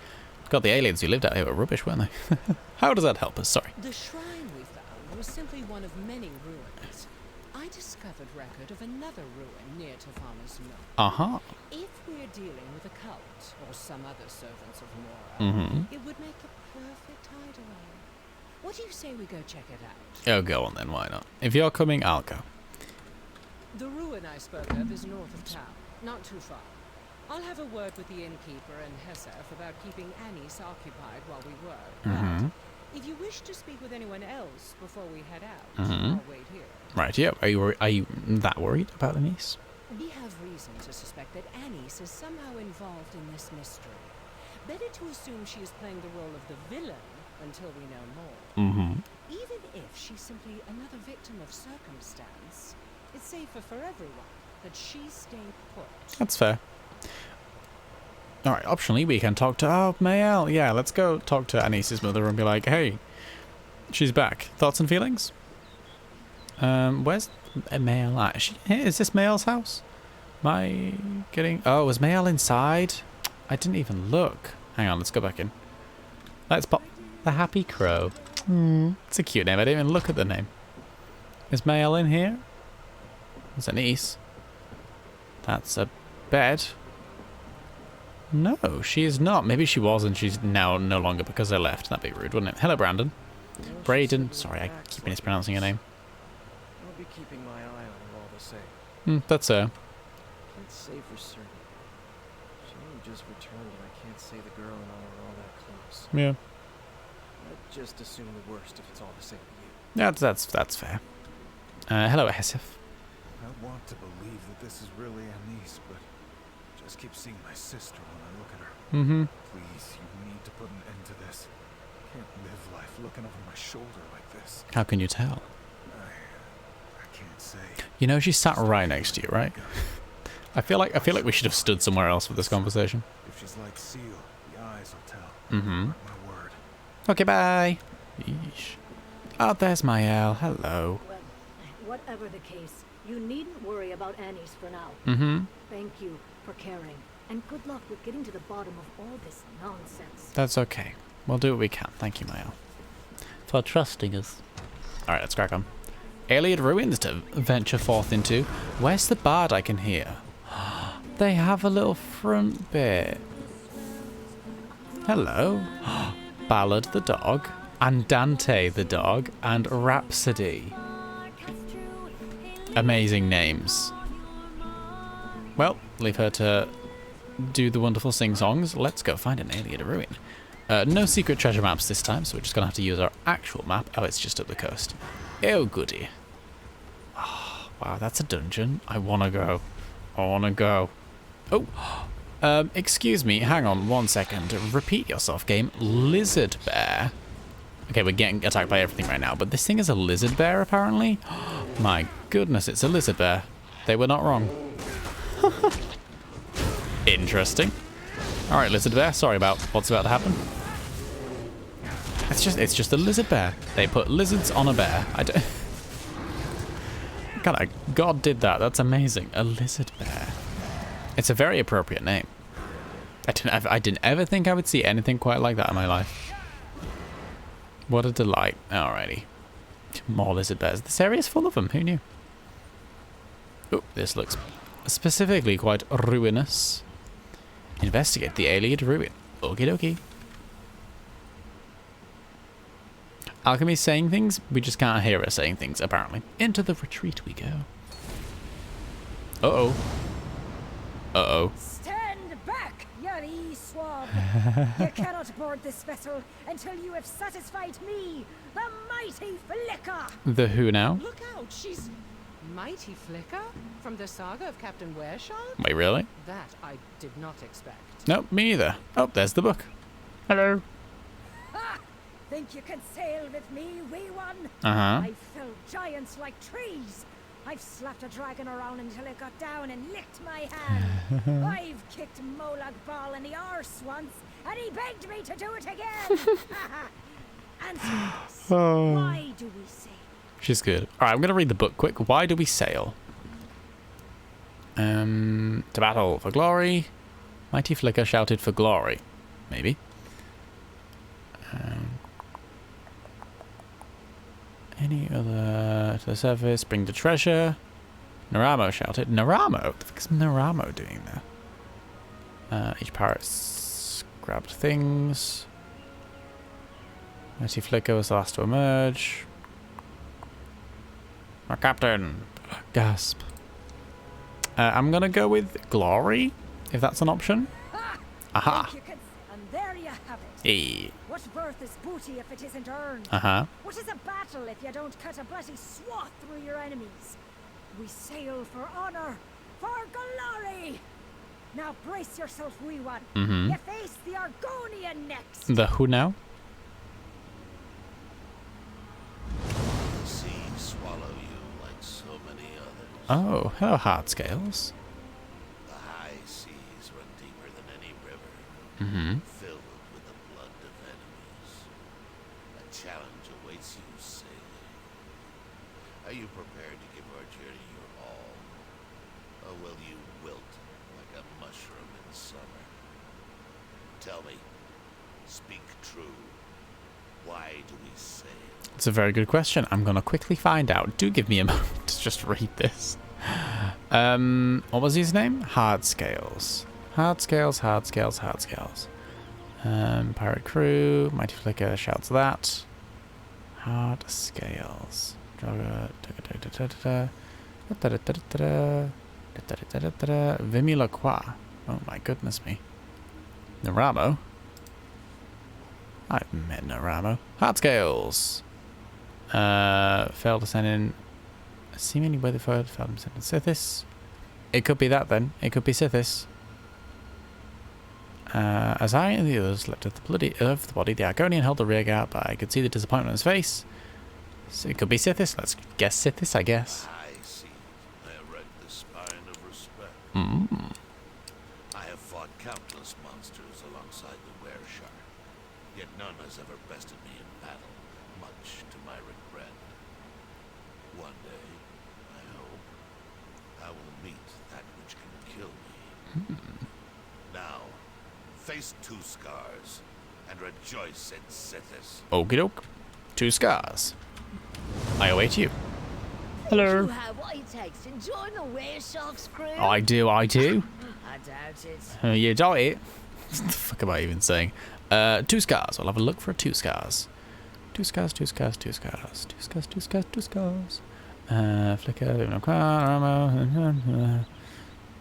God, the aliens who lived out here were rubbish, weren't they? How does that help us? Sorry. The shrine we found was simply one of many ruins. I discovered record of another ruin near to Farmer's Mill. Uh-huh. If we're dealing with a cult or some other servants of Mora, it would make the perfect hideaway. What do you say we go check it out? Oh, go on then, why not? If you're coming, I'll go. The ruin I spoke of is north of town, not too far. I'll have a word with the innkeeper and Hesef about keeping Anise occupied while we work. But if you wish to speak with anyone else before we head out, I'll wait here. Right, yeah. Are you that worried about Anise? We have reason to suspect that Anise is somehow involved in this mystery. Better to assume she is playing the role of the villain until we know more. Even if she's simply another victim of circumstance, it's safer for everyone that she stay put. That's fair. Alright, optionally we can talk to... Oh, Mael. Yeah, let's go talk to Anise's mother and be like, hey, she's back. Thoughts and feelings? Where's Mael at? Is this Mael's house? Am I getting... Oh, was Mael inside? I didn't even look. Hang on, let's go back in. Let's pop... The Happy Crow. It's a cute name. I didn't even look at the name. Is Mael in here? There's Anise. That's a bed. No, she is not. Maybe she was and she's now no longer because I left. That'd be rude, wouldn't it? Hello, Brandon. Braden. Sorry, I keep mispronouncing your name. I'll be keeping my eye on her all the same. That's Can't say for certain. She only just returned and I can't say the girl and I are all that close. Yeah. I'd just assume the worst if it's all the same to you. Yeah, that's fair. Hello, Hesef. I want to believe that this is really Anise, but just keep seeing my sister when I look at her. Please, you need to put an end to this. I can't live life looking over my shoulder like this. How can you tell? I can't say. You know, she sat right next to you, right? I feel like we should have stood somewhere else for this conversation. If she's like Seal, the eyes will tell. My word. Okay, bye. Yeesh. Oh, there's Mael. Hello. Well, whatever the case, you needn't worry about Anise for now. Thank you for caring, and good luck with getting to the bottom of all this nonsense. That's okay. We'll do what we can. Thank you, Mael, for trusting us. Alright, let's crack on. Alien ruins to venture forth into. Where's the bard I can hear? They have a little front bit. Hello. Ballad the dog, and Dante the dog, and Rhapsody. Amazing names. Well, leave her to do the wonderful sing-songs. Let's go find an alien ruin. No secret treasure maps this time, so we're just going to have to use our actual map. Oh, it's just up the coast. Oh, goody. Oh, wow, that's a dungeon. I want to go. I want to go. Oh, excuse me. Hang on 1 second. Repeat yourself, game. Lizard bear. Okay, we're getting attacked by everything right now, but this thing is a lizard bear, apparently. My goodness, it's a lizard bear. They were not wrong. Interesting. All right, lizard bear. Sorry about what's about to happen. It's just a lizard bear. They put lizards on a bear. I don't. God did that. That's amazing. A lizard bear. It's a very appropriate name. I didn't ever think I would see anything quite like that in my life. What a delight. Alrighty. More lizard bears. This area is full of them. Who knew? Oh, this looks specifically quite ruinous. Investigate the alien ruin. Okie dokie. Alchemy saying things? We just can't hear her saying things, apparently. Into the retreat we go. Uh-oh. Uh-oh. Stand back, you swab. You cannot board this vessel until you have satisfied me, the mighty Flicker. The who now? Look out, she's Mighty Flicker from the saga of Captain Wearshaw? Wait, really? That I did not expect. Nope, me either. Oh, there's the book. Hello. Ha! Think you can sail with me, wee one? I've felled giants like trees. I've slapped a dragon around until it got down and licked my hand. I've kicked Molag Ball in the arse once, and he begged me to do it again. Answer this. Oh. Why do we sail? She's good. All right, I'm going to read the book quick. Why do we sail? To battle for glory. Mighty Flicker shouted for glory. Maybe. Any other to the surface? Bring the treasure. Naramo shouted. Naramo? What the fuck is Naramo doing there? Each pirate grabbed things. Mighty Flicker was the last to emerge. Our captain. Gasp. I'm gonna go with glory, if that's an option. Aha. And there you have it. Hey. What worth is booty if it isn't earned? What is a battle if you don't cut a bloody swath through your enemies? We sail for honor, for glory. Now brace yourself, wee one. You face the Argonian next. The who now? The sea swallow you like so many others. Oh, hello, hard scales. The high seas run deeper than any river, filled with the blood of enemies. A challenge awaits you, sailor. Are you prepared to give our journey your all? Or will you wilt like a mushroom in summer? Tell me, speak true. Why do we sail? It's a very good question. I'm going to quickly find out. Do give me a moment to just read this. What was his name? Hard Scales. Hard Scales, Hard Scales, Hard Scales. Pirate crew. Mighty Flicker shouts that. Hard Scales. Vimula Qua. Oh my goodness me. Naramo. I've met Naramo. Hard Scales. Failed to send in. Seemingly Weatherford failed to send in Sithis. It could be that then. It could be Sithis. As I and the others leapt at the body, the Argonian held the rear guard, but I could see the disappointment on his face. So it could be Sithis. Let's guess Sithis, I guess. I see. I erect the spine of respect. I have fought countless monsters alongside the were-shark, yet none has ever bested me in battle, much to my regret. One day, I hope, I will meet that which can kill me. Now, face two scars, and rejoice in Sithis. Okie doke. 2 scars. I await you. Hello. You have what it takes to join the were-shark's crew? I do. I doubt it. You doubt it? What the fuck am I even saying? 2 scars. I'll have a look for 2 scars. 2 scars, 2 scars, 2 scars. 2 scars, 2 scars, 2 scars. Flicker,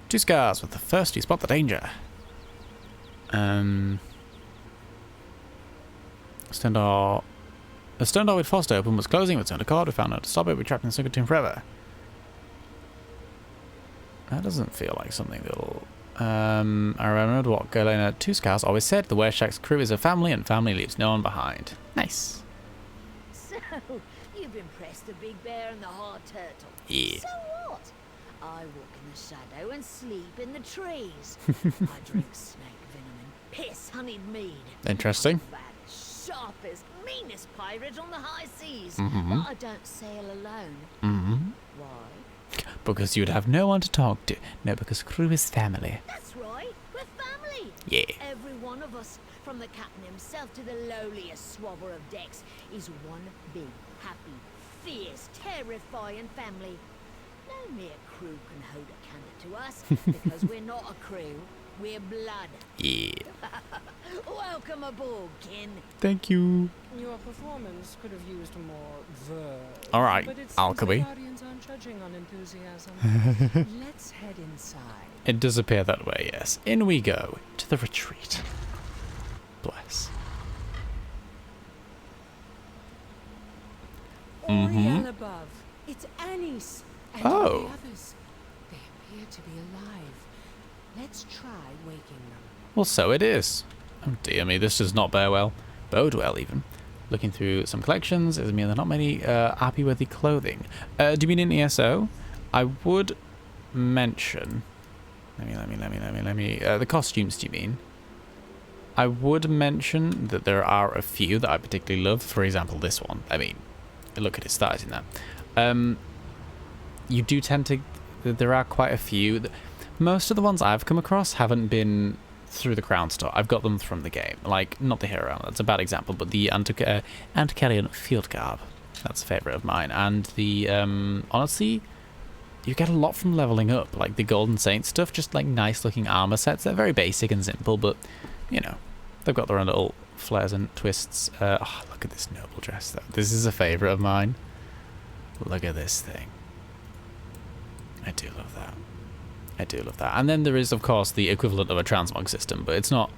2 scars with the first you spot the danger. The stone door we'd forced open was closing with its own accord. We found out to stop it. We trapped in the single tomb forever. That doesn't feel like something that'll... I remembered what Galena 2 Scars always said. The Wereshark's crew is a family, and family leaves no one behind. Nice. So, you've impressed the big bear and the hard turtle. Yeah. So what? I walk in the shadow and sleep in the trees. I drink snake venom and piss honeyed mead. Interesting. I'm the sharpest, meanest pirate on the high seas. But I don't sail alone. Why? Because you'd have no one to talk to. No, because crew is family. That's right, we're family. Yeah. Every one of us, from the captain himself to the lowliest swabber of decks, is one big, happy, fierce, terrifying family. No mere crew can hold a candle to us, because we're not a crew, we're blood. Yeah. Welcome aboard, kin. Thank you. Your performance could have used more verve. All right, but it seems alchemy. the Guardians aren't judging on enthusiasm. Let's head inside. It does appear that way, yes. In we go to the retreat. Bless. Oriel above. It's Annie's. And Oh. the others. They appear to be alive. Let's try waking them. Well, so it is. Oh dear me, this does not bear well. Bode well, even. Looking through some collections, it means there are not many happy-worthy clothing. Do you mean in ESO? I would mention... Let me... the costumes, do you mean? I would mention that there are a few that I particularly love. For example, this one. I mean, look at his thighs in that. You do tend to... There are quite a few. Most of the ones I've come across haven't been through the Crown Store. I've got them from the game. Like, not the hero, that's a bad example, but the Antikyrian Field Garb. That's a favourite of mine. And the, honestly, you get a lot from leveling up. Like the Golden Saint stuff, just like nice looking armour sets. They're very basic and simple, but, you know, they've got their own little flares and twists. Oh, look at this noble dress, though. This is a favourite of mine. Look at this thing. I do love that. I do love that. And then there is, of course, the equivalent of a transmog system, but it's not...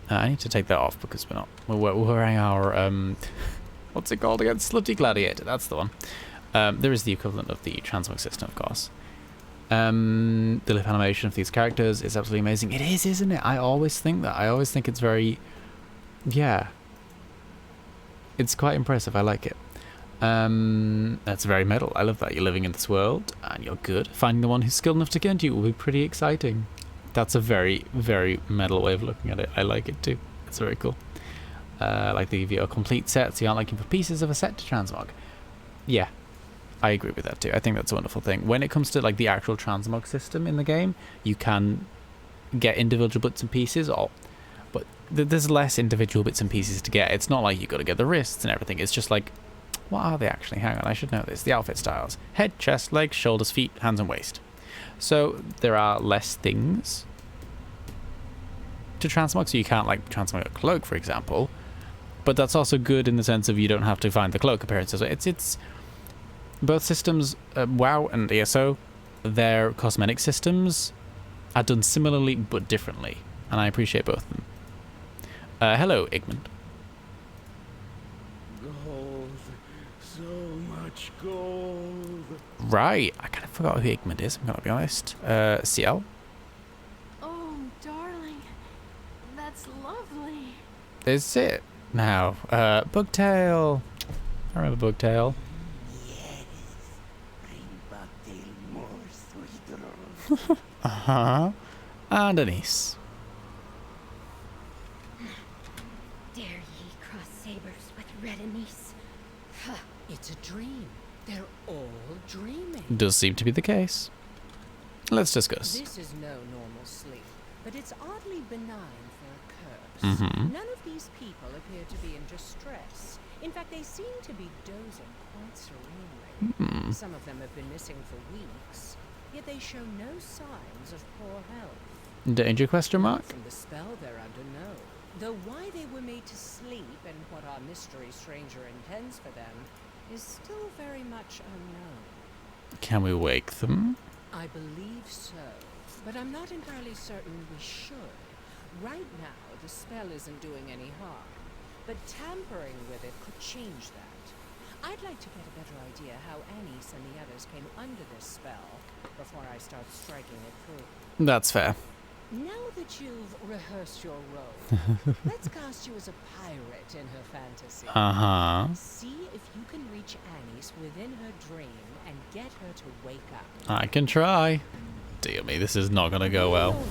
I need to take that off because we're wearing our... what's it called again? Slutty Gladiator. That's the one. There is the equivalent of the transmog system, of course. The lip animation of these characters is absolutely amazing. It is, isn't it? I always think that. I always think it's very... Yeah. It's quite impressive. I like it. That's very metal. I love that. You're living in this world and you're good. Finding the one who's skilled enough to get you will be pretty exciting. That's a very, very metal way of looking at it. I like it too. It's very cool. Like they give you a complete set, so you aren't looking for pieces of a set to transmog. Yeah, I agree with that too. I think that's a wonderful thing. When it comes to like the actual transmog system in the game, you can get individual bits and pieces, but there's less individual bits and pieces to get. It's not like you got to get the wrists and everything. It's just like, what are they actually? Hang on, I should know this. The outfit styles. Head, chest, legs, shoulders, feet, hands and waist. So there are less things to transmog, so you can't like transmog a cloak, for example. But that's also good in the sense of you don't have to find the cloak appearances. It's both systems, WoW and ESO, their cosmetic systems are done similarly but differently, and I appreciate both of them. Hello, Igmund. Gold. So much gold. Right, I kind of forgot who Igmund is, I'm gonna be honest. Sjoll? Oh, darling. That's lovely. Is it? Now, Bugtail. I remember Bugtail. Yes. Bring Bugtail more sweet rolls. Uh-huh. And Anise. Dare ye cross sabers with Red Anise? It's a dream. They're all dreaming. Does seem to be the case. Let's discuss. This is no normal sleep, but it's oddly benign for a curse. None of these people appear to be in distress. In fact, they seem to be dozing quite serenely. Some of them have been missing for weeks, yet they show no signs of poor health. Danger question mark? From the spell they're under, no. Though why they were made to sleep and what our mystery stranger intends for them is still very much unknown. Can we wake them? I believe so, but I'm not entirely certain we should. Right now, the spell isn't doing any harm, but tampering with it could change that. I'd like to get a better idea how Anise and the others came under this spell before I start striking it through. That's fair. Now that you've rehearsed your role, let's cast you as a pirate in her fantasy. See if you can reach Anise within her dream and get her to wake up. I can try. Dear me, this is not going to go well.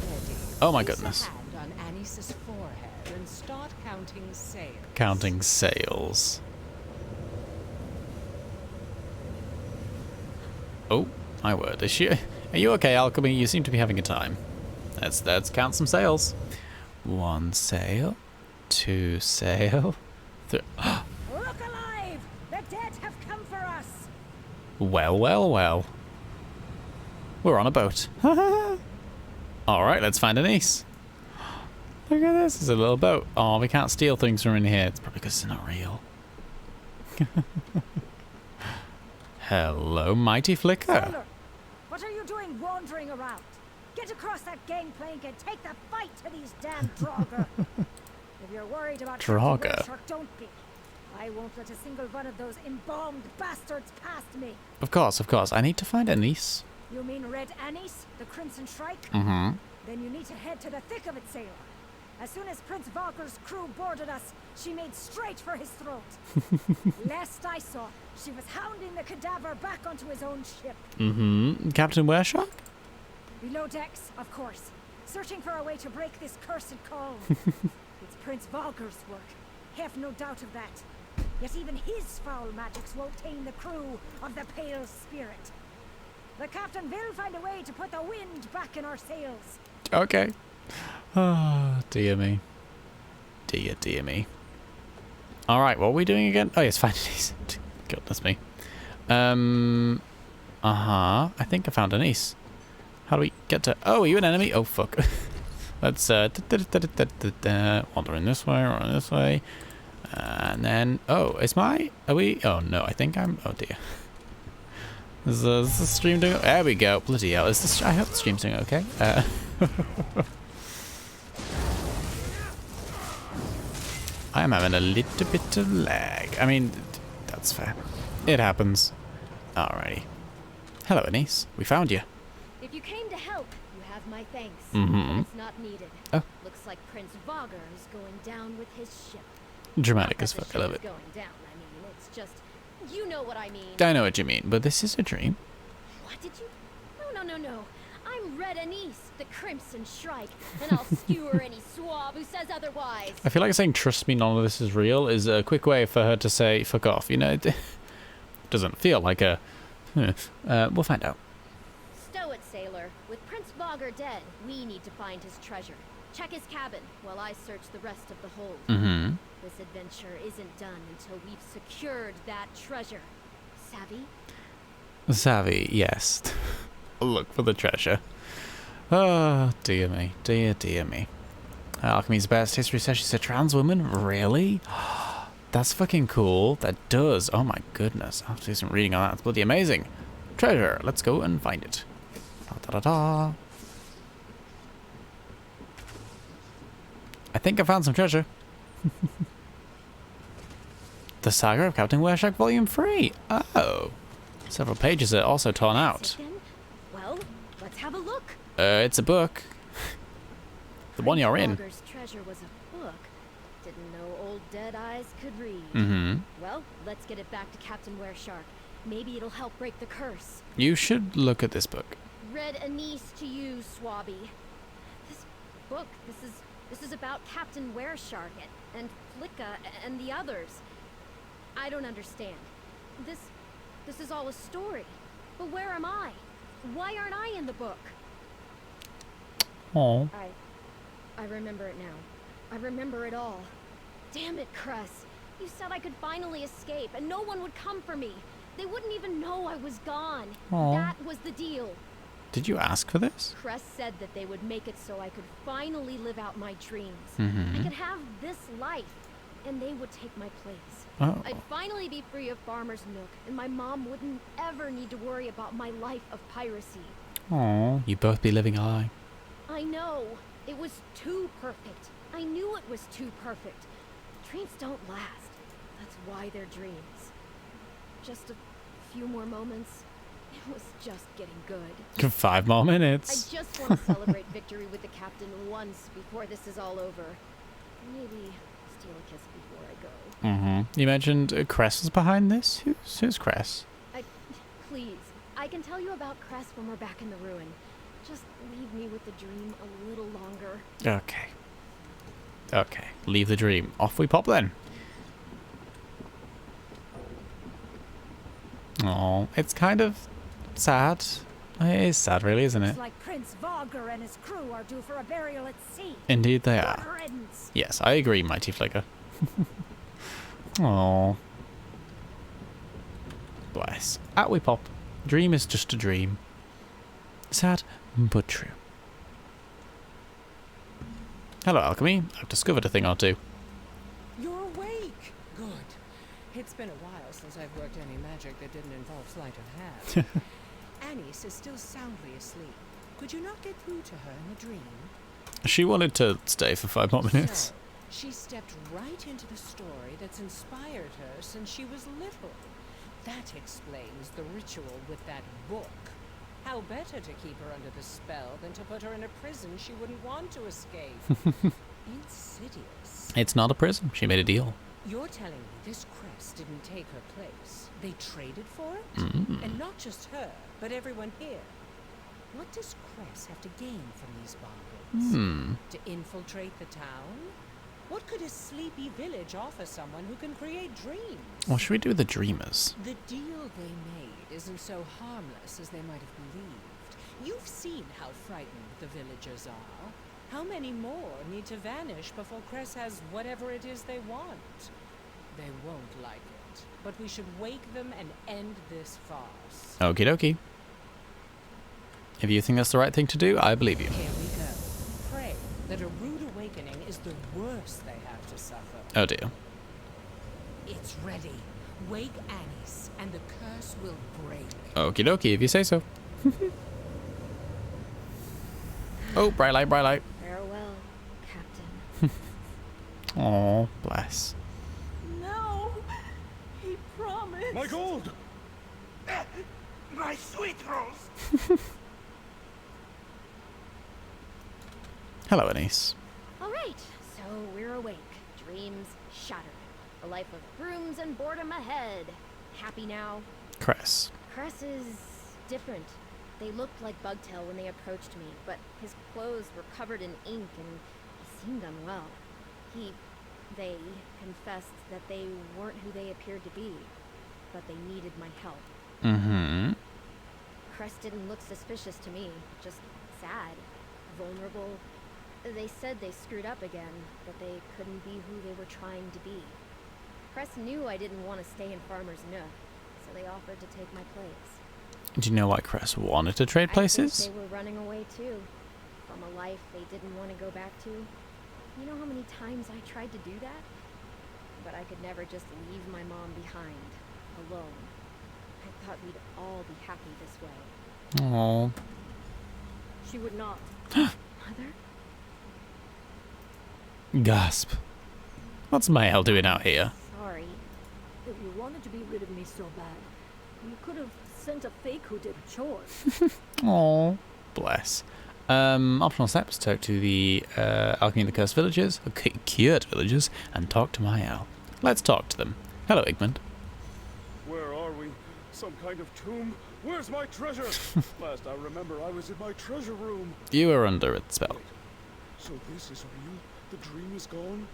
Oh my goodness. Place a hand on Anise's forehead and start counting sails. Counting sails. Oh, my word. Is she... Are you okay, Alchemy? You seem to be having a time. Let's count some sails. 1 sail. 2 sail. 3... Look alive! The dead have come for us! Well, well, well. We're on a boat. Alright, let's find Anise. Look at this. It's a little boat. Oh, we can't steal things from in here. It's probably because it's not real. Hello, Mighty Flicker. Sailor, what are you doing wandering around? Get across that gangplank and take the fight to these damn Draugr. If you're worried about Draugr? don't be. I won't let a single one of those embalmed bastards past me. Of course, of course. I need to find Anise. You mean Red Anise, the Crimson Shrike? Mm-hmm. Then you need to head to the thick of it, sailor. As soon as Prince Valker's crew boarded us, she made straight for his throat. Last I saw, she was hounding the cadaver back onto his own ship. Mm-hmm. Captain Wearshock? Below decks, of course. searching for a way to break this cursed call. It's Prince Valker's work. Have no doubt of that. Yet even his foul magics won't tame the crew of the Pale Spirit. The captain will find a way to put the wind back in our sails. Okay. Oh, dear me. Dear me. Alright, what are we doing again? Oh, yes, find Anise. Goodness me. I think I found Anise. How do we get to... Oh, are you an enemy? Oh, fuck. Let's, wander in this way, or this way. And then... Oh, is my... Are we... Oh, no, I think I'm... Oh, dear. Is the stream doing... There we go. Bloody hell. Is this... I hope the stream's doing okay. I am having a little bit of lag. I mean, that's fair. It happens. Alrighty. Hello, Anise. We found you. If you came to help, you have my thanks. Mm-hmm. But it's not needed. Oh. Looks like Prince Vogger is going down with his ship. Dramatic Not as that fuck. the I love ship it. is going down. I mean, it's just... You know what I mean. I know what you mean, but this is a dream. What did you... No. I'm Red Anise, the Crimson Shrike, and I'll skewer any swab who says otherwise. I feel like saying trust me, none of this is real is a quick way for her to say fuck off. You know, it doesn't feel like a... we'll find out. Stow it, sailor. With Prince Vogger dead, we need to find his treasure. Check his cabin while I search the rest of the hold. Mm-hmm. This adventure isn't done until we've secured that treasure. Savvy? Savvy, yes. Look for the treasure. Oh, dear me. Dear me. Alchemy's best. History says she's a trans woman? Really? That's fucking cool. That does. Oh my goodness. I have to do some reading on that. It's bloody amazing. Treasure. Let's go and find it. Da-da-da-da. I think I found some treasure. The Saga of Captain Wershack Volume 3. Oh. Several pages are also torn out. Well, let's have a look. It's a book. The one you're in. Vogger's treasure was a book. Didn't know old dead eyes could read. Mm-hmm. Well, let's get it back to Captain Wershark. Maybe it'll help break the curse. You should look at this book. Red Anise to you, Swabby. This book, this is about Captain Wershark and Flicka and the others. I don't understand. This is all a story. But where am I? Why aren't I in the book? Oh. I remember it now. I remember it all. Damn it, Cress. You said I could finally escape and no one would come for me. They wouldn't even know I was gone. Aw. That was the deal. Did you ask for this? Cress said that they would make it so I could finally live out my dreams. Mm-hmm. I could have this life, and they would take my place. Oh. I'd finally be free of Farmer's Nook, and my mom wouldn't ever need to worry about my life of piracy. Oh, you both be living a lie. I know. It was too perfect. I knew it was too perfect. Dreams don't last. That's why they're dreams. Just a few more moments. It was just getting good. 5 more minutes. I just want to celebrate victory with the captain once before this is all over. Maybe steal a kiss before I go. Mm-hmm. You mentioned Cress is behind this? Who's Cress? Please, I can tell you about Cress when we're back in the ruin. Just leave me with the dream a little longer. Okay. Okay. Leave the dream. Off we pop then. Oh, it's kind of sad. It is sad, really, isn't it? Looks like Prince Vogger and his crew are due for a burial at sea. Indeed they Good are. riddance. Yes, I agree, Mighty Flicker. Oh. Bless. Out we pop. Dream is just a dream. Sad, but true. Hello, Alchemy. I've discovered a thing or two. You're awake. Good. It's been a while since I've worked any magic that didn't involve sleight of hand. Anise is still soundly asleep. Could you not get through to her in a dream? She wanted to stay for 5 more minutes. So, she stepped right into the story that's inspired her since she was little. That explains the ritual with that book. How better to keep her under the spell than to put her in a prison she wouldn't want to escape. Insidious. It's not a prison. She made a deal. You're telling me this Cress didn't take her place. They traded for it? Mm. And not just her, but everyone here. What does Cress have to gain from these bargains? To infiltrate the town? What could a sleepy village offer someone who can create dreams? What should we do with the dreamers? The deal they made isn't so harmless as they might have believed. You've seen how frightened the villagers are. How many more need to vanish before Cress has whatever it is they want? They won't like it, but we should wake them and end this farce. Okie dokie. If you think that's the right thing to do, I believe you. Here we go. Pray that a rude awakening is the worst they have to suffer. Oh dear. It's ready. Wake Anise, and the curse will break. Okie dokie, if you say so. Oh, bright light, bright light. Farewell, Captain. Oh, bless. No! He promised! My gold! My sweet rose! Hello, Anise. All right, so we're awake. Dreams shattered. A life of brooms and boredom ahead. Happy now? Cress. Cress is different. They looked like Bugtail when they approached me, but his clothes were covered in ink and he seemed unwell. They confessed that they weren't who they appeared to be, but they needed my help. Mm-hmm. Cress didn't look suspicious to me, just sad, vulnerable. They said they screwed up again, that they couldn't be who they were trying to be. Cress knew I didn't want to stay in Farmer's Nook, so they offered to take my place. Do you know why Cress wanted to trade places? I think they were running away too, from a life they didn't want to go back to. You know how many times I tried to do that? But I could never just leave my mom behind, alone. I thought we'd all be happy this way. Aww. She would not. Mother? Gasp. What's Mael doing out here? Sorry. If you wanted to be rid of me so bad, you could have sent a fake who did chores. Aww. Bless. Optional steps. Talk to the Alchemy of the Cursed villagers, cured villagers, and talk to Mael. Let's talk to them. Hello, Igmund. Where are we? Some kind of tomb? Where's my treasure? Last I remember, I was in my treasure room. You are under its spell. Wait, so this is real? The dream is gone?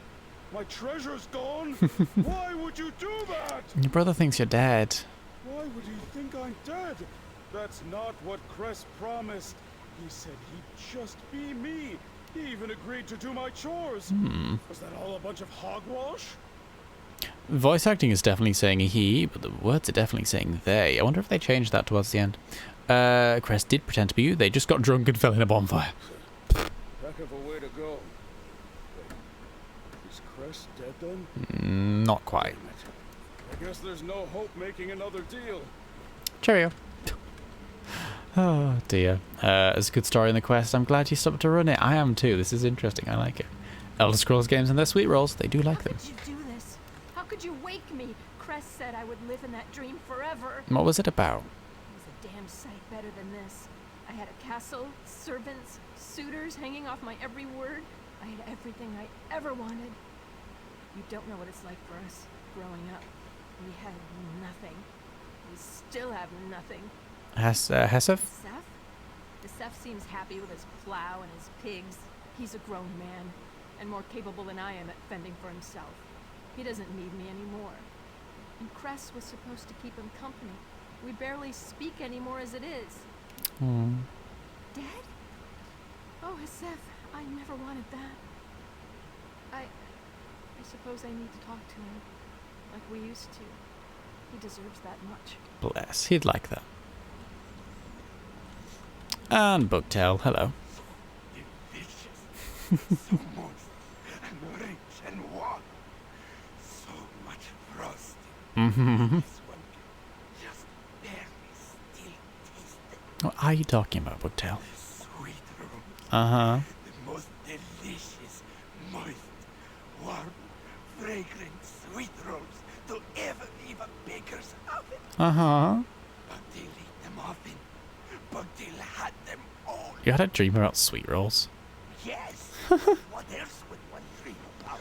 My treasure's gone? Why would you do that? Your brother thinks you're dead. Why would he think I'm dead? That's not what Cress promised. He said he'd just be me. He even agreed to do my chores. Was that all a bunch of hogwash? Voice acting is definitely saying he, but the words are definitely saying they. I wonder if they changed that towards the end. Cress did pretend to be you. They just got drunk and fell in a bonfire. Heck of a way to go. Wait, is Cress dead then? Not quite. I guess there's no hope making another deal. Cheerio. Oh dear. It's a good story in the quest. I'm glad you stopped to run it. I am too. This is interesting. I like it. Elder Scrolls games and their sweet rolls. They do like them. How could you do this? How could you wake me? Cress said I would live in that dream forever. What was it about? It was a damn sight better than this. I had a castle, servants, suitors hanging off my every word. I had everything I ever wanted. You don't know what it's like for us growing up. We had nothing. We still have nothing. Hesef? The Seth seems happy with his plow and his pigs. He's a grown man, and more capable than I am at fending for himself. He doesn't need me anymore. And Cress was supposed to keep him company. We barely speak anymore as it is. Dead? Oh, Hesef, I never wanted that. I suppose I need to talk to him, like we used to. He deserves that much. Bless. He'd like that. And Bugtail, hello. Delicious. So moist and rich and warm. So much frosting. This one just barely still tasted. What are you talking about, Bugtail? The sweet room. Uh-huh. The most delicious, moist, warm, fragrant sweet rolls to ever leave a baker's oven. Uh-huh. Bugtail ate them often. Bugtail had them all. You had a dream about sweet rolls? Yes. What else would one dream about?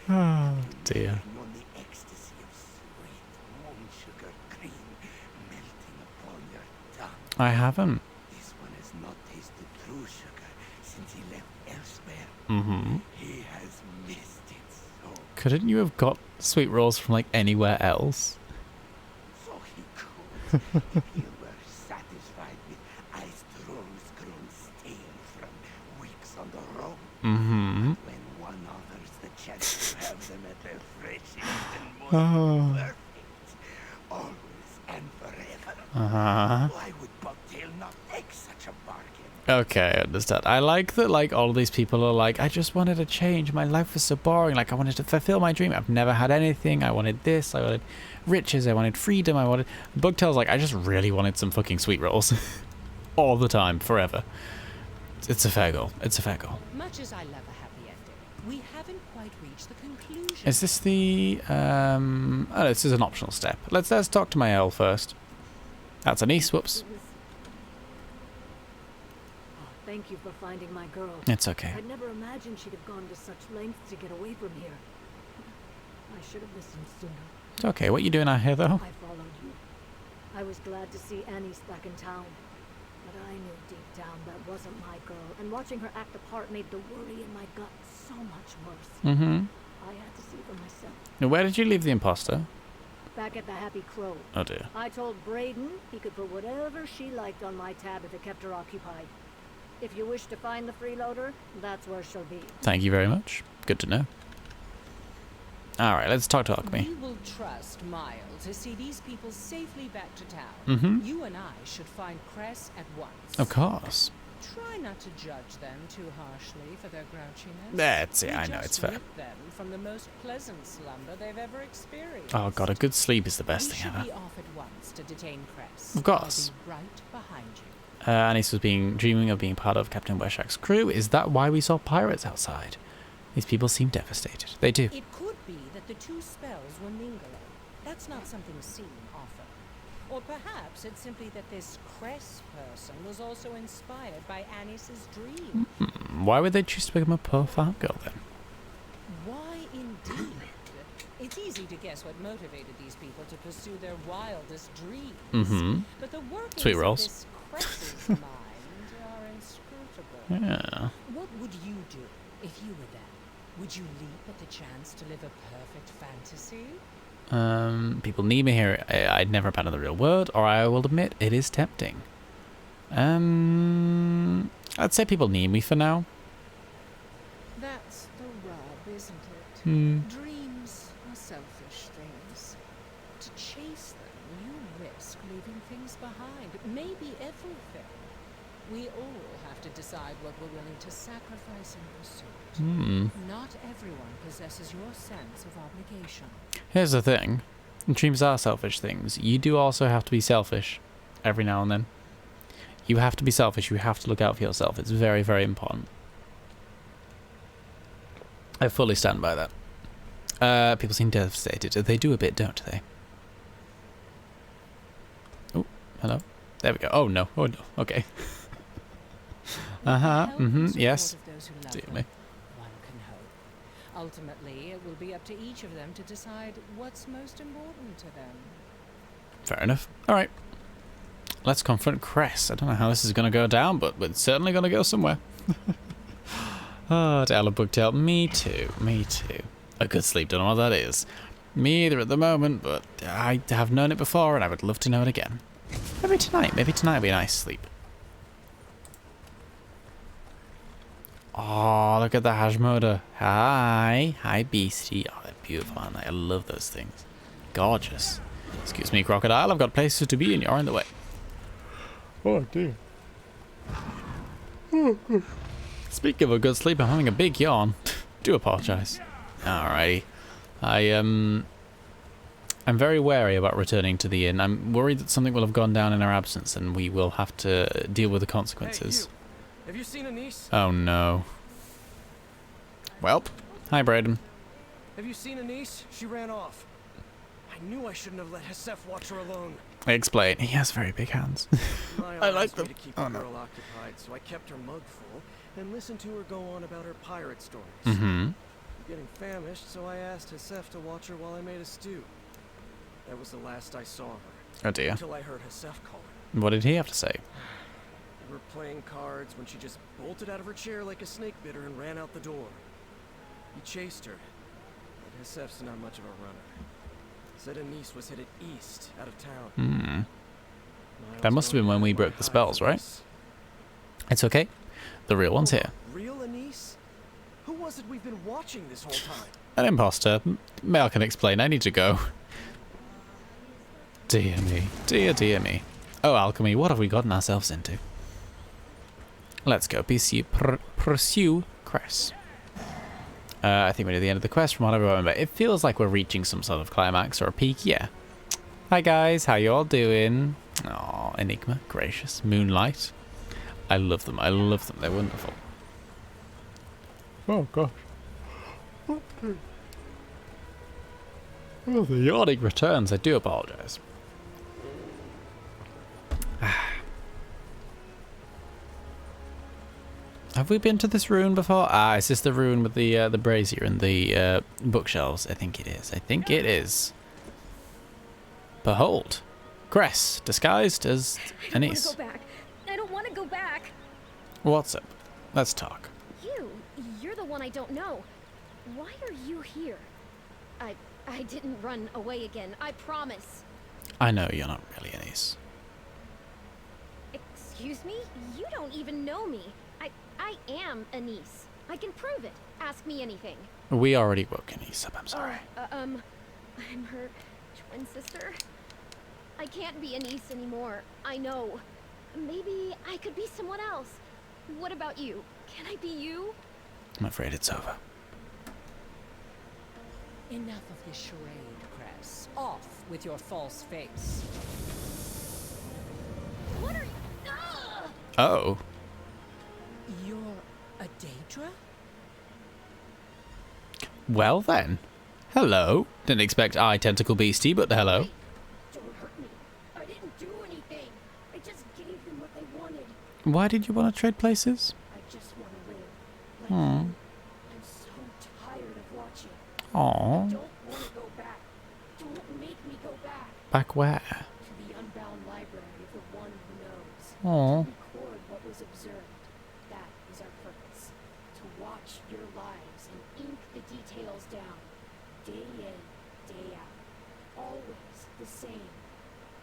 Oh, dear. On the ecstasy of sweet moon sugar cream melting upon your tongue. I haven't. This one has not Mm-hmm. He has missed it so. Couldn't you have got sweet rolls from like anywhere else? So he could, if he were satisfied with iced rolls grown stale from weeks on the road. Mm-hmm. But when one offers the chance to have them at their freshest and most perfect, always and forever, why would Bugtail not take such a bargain? Okay, I understand. I like that, like, all of these people are like, I just wanted a change. My life was so boring. Like, I wanted to fulfill my dream. I've never had anything. I wanted this. I wanted riches. I wanted freedom. I wanted... Bugtail's like, I just really wanted some fucking sweet rolls. All the time, forever. It's a fair goal. It's a fair goal. Much as I love a happy ending, we haven't quite reached the conclusion. Is this the... Oh, this is an optional step. Let's talk to my Earl first. That's Anise. Whoops. Thank you for finding my girl. It's okay. I'd never imagined she'd have gone to such lengths to get away from here. I should have listened sooner. It's okay. What you doing out here, though? I followed you. I was glad to see Annie's back in town. But I knew deep down that wasn't my girl. And watching her act a part made the worry in my gut so much worse. Mm-hmm. I had to see for myself. Now, where did you leave the imposter? Back at the Happy Crow. Oh, dear. I told Braden he could put whatever she liked on my tab if it kept her occupied. If you wish to find the freeloader, that's where she'll be. Thank you very much. Good to know. Alright, let's talk to Alchemy. We will trust Mile to see these people safely back to town. Mm-hmm. You and I should find Cress at once. Of course. Try not to judge them too harshly for their grouchiness. That's it. I know, it's fair. Lift them from the most pleasant slumber they've ever experienced. Oh god, a good sleep is the best thing We should ever. be off at once to detain Cress. Of course. I'll be right behind you. Anis was dreaming of being part of Captain Wershark's crew. Is that why we saw pirates outside? These people seem devastated. They do. It could be that the two spells were mingling. That's not something seen often. Or perhaps it's simply that this Cress person was also inspired by Anis's dream. Why would they choose to become a poor farm girl then? Why indeed? It's easy to guess what motivated these people to pursue their wildest dreams. Mm-hmm. But the workings Sweet of rolls. this Cress's mind are inscrutable. Yeah. What would you do if you were them? Would you leap at the chance to live a perfect fantasy? People need me here. I'd never abandon the real world, or I will admit it is tempting. I'd say people need me for now. That's the rub, isn't it? Dreams are selfish things. To chase them, you risk leaving things behind. Maybe everything. We all have to decide what we're willing to sacrifice in pursuit. Not everyone possesses your sense of obligation. Here's the thing. Dreams are selfish things. You do also have to be selfish every now and then. You have to be selfish. You have to look out for yourself. It's very, very important. I fully stand by that. People seem devastated. They do a bit, don't they? Oh, hello. There we go. Oh, no. Oh, no. Okay. Yes. Dear me. One can hope. Ultimately, it will be up to each of them to decide what's most important to them. Fair enough. All right. Let's confront Cress. I don't know how this is going to go down, but it's certainly going to go somewhere. Oh, Dale and Bugtail. Me too. Me too. A good sleep. Don't know what that is. Me either at the moment, but I have known it before, and I would love to know it again. Maybe tonight. Maybe tonight will be a nice sleep. Oh, look at the Hashmoda. Hi. Hi, Beastie. Oh, they're beautiful, aren't they? I love those things. Gorgeous. Excuse me, Crocodile. I've got places to be and you're in the way. Oh, dear. Speaking of a good sleep, I'm having a big yawn. Do apologise. Alrighty. I'm very wary about returning to the inn. I'm worried that something will have gone down in our absence and we will have to deal with the consequences. Hey, have you seen Anise? Oh no. Welp. Hi, Braden. Have you seen Anise? She ran off. I knew I shouldn't have let Hesef watch her alone. Explain. He has very big hands. I like them. To keep the girl occupied, so I kept her mug full and listened to her go on about her pirate stories. I'm getting famished, so I asked Hesef to watch her while I made a stew. That was the last I saw her. Oh dear. Until I heard Hesef call her. What did he have to say? We were playing cards when she just bolted out of her chair like a snake bit her and ran out the door. He chased her, but Hesef's not much of a runner. Said Anise was headed east, out of town. That must have been when we broke the spells, right? It's okay. The real one's here. Real Anise? Who was it we've been watching this whole time? An imposter. Mel can explain. I need to go. Dear me. Dear, dear me. Oh, alchemy. What have we gotten ourselves into? Let's go. Pursue Cress. I think we're near the end of the quest from what I remember. It feels like we're reaching some sort of climax or a peak. Yeah. Hi, guys. How you all doing? Oh, Enigma. Gracious. Moonlight. I love them. I love them. They're wonderful. Oh, gosh. Oh, the yawning returns. I do apologize. Have we been to this ruin before? Ah, is this the ruin with the brazier and the bookshelves? I think it is. I think it is. Behold, Cress, disguised as Anise. I don't want to go back. What's up? Let's talk. You're the one I don't know. Why are you here? I didn't run away again. I promise. I know you're not really Anise. Excuse me? You don't even know me. I am Anise. I can prove it. Ask me anything. We already woke Anise up. I'm sorry. I'm her twin sister. I can't be Anise anymore. I know. Maybe I could be someone else. What about you? Can I be you? I'm afraid it's over. Enough of this charade, Cress. Off with your false face. What are you? Oh. You're a Daedra? Well then. Hello. Didn't expect I tentacle beastie, but hello. Don't hurt me. I didn't do anything. I just gave them what they wanted. Why did you want to trade places? I just want to live. Like you. I'm so tired of watching. Aww. I don't want to go back. Don't make me go back. Back where? To the unbound library of the one who knows. Aww. To record what was observed. That is our purpose. To watch your lives and ink the details down. Day in, day out. Always the same.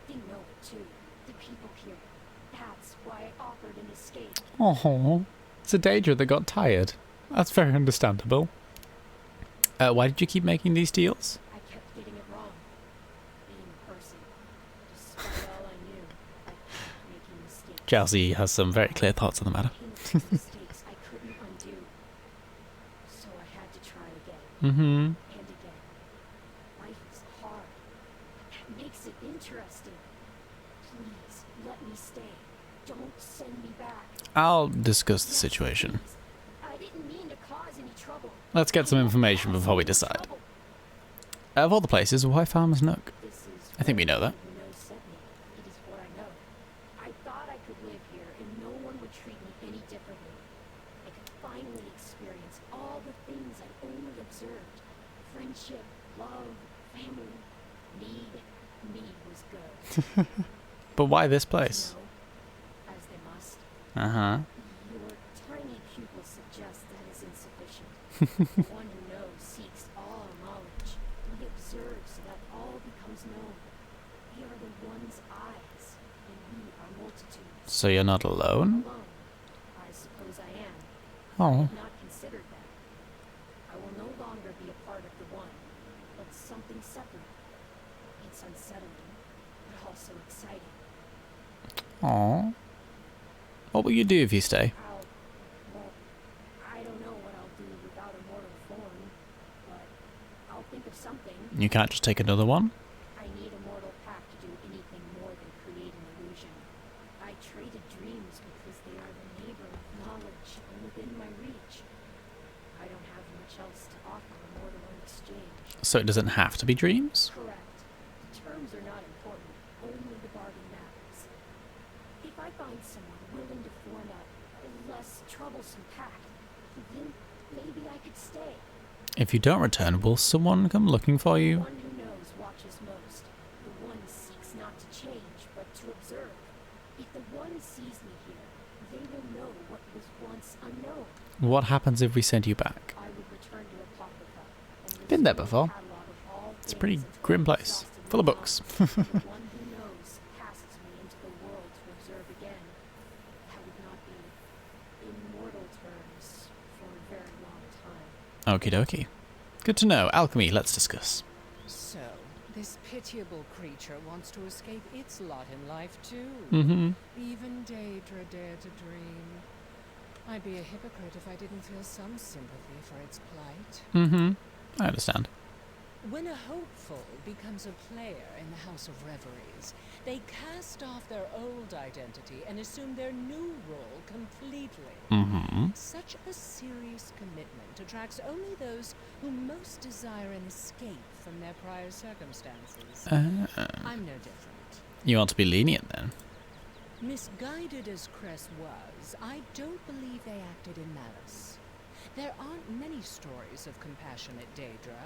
They know it too. The people here. That's why I offered an escape. Oh, it's a Daedra that got tired. That's very understandable. Why did you keep making these deals? I kept getting it wrong. Being a person. Despite all I knew, I kept making mistakes. Chelsea has some very clear thoughts on the matter. Mistakes I couldn't undo. So I had to try again. Mm-hmm. And again. Life is hard. That makes it interesting. Please, let me stay. Don't send me back. I'll discuss the situation. I didn't mean to cause any trouble. Let's get some information before we decide. Of all the places, why Farmer's Nook? I think we know that. It is what I know. I thought I could live here and no one would treat me any differently. I could finally experience all the things I only observed. Friendship, love, family. Need was good. But why this place? No, as they must. Uh-huh. Your tiny pupil suggests that is insufficient. The one who knows seeks all knowledge. We observe so that all becomes known. We are the one's eyes, and we are multitudes. So you're not alone? Alone. I suppose I am. Oh. I have not considered that. I will no longer be a part of the one, but something separate. It's unsettling, but also exciting. Aw. What will you do if you stay? I don't know what I'll do without a mortal form, but I'll think of something. You can't just take another one? I need a mortal pack to do anything more than create an illusion. I traded dreams because they are the neighbor of knowledge and within my reach. I don't have much else to offer a mortal in exchange. So it doesn't have to be dreams? Correct. The terms are not important. Only the bargain matters. If I find someone willing to form a less troublesome pact, then maybe I could stay. If you don't return, will someone come looking for you? The one who knows watches most. The one seeks not to change, but to observe. If the one sees me here, They will know what was once unknown. What happens if we send you back? I would return to Apocrypha and Been there restore before. the catalog of all It's a pretty things until grim I place, exhausted full of my books. knowledge. The one who knows casts me into the world to observe again. That would not be in mortal terms for a very long time. Okie dokie. Good to know. Alchemy, let's discuss. So, this pitiable creature wants to escape its lot in life too. Mm-hmm. Even Daedra dared to dream. I'd be a hypocrite if I didn't feel some sympathy for its plight. Mm-hmm. I understand. When a hopeful becomes a player in the House of Reveries, they cast off their old identity and assume their new role completely. Mm-hmm. Such a serious commitment attracts only those who most desire an escape from their prior circumstances. I'm no different. You want to be lenient then? Misguided as Cress was, I don't believe they acted in malice. There aren't many stories of compassionate Daedra,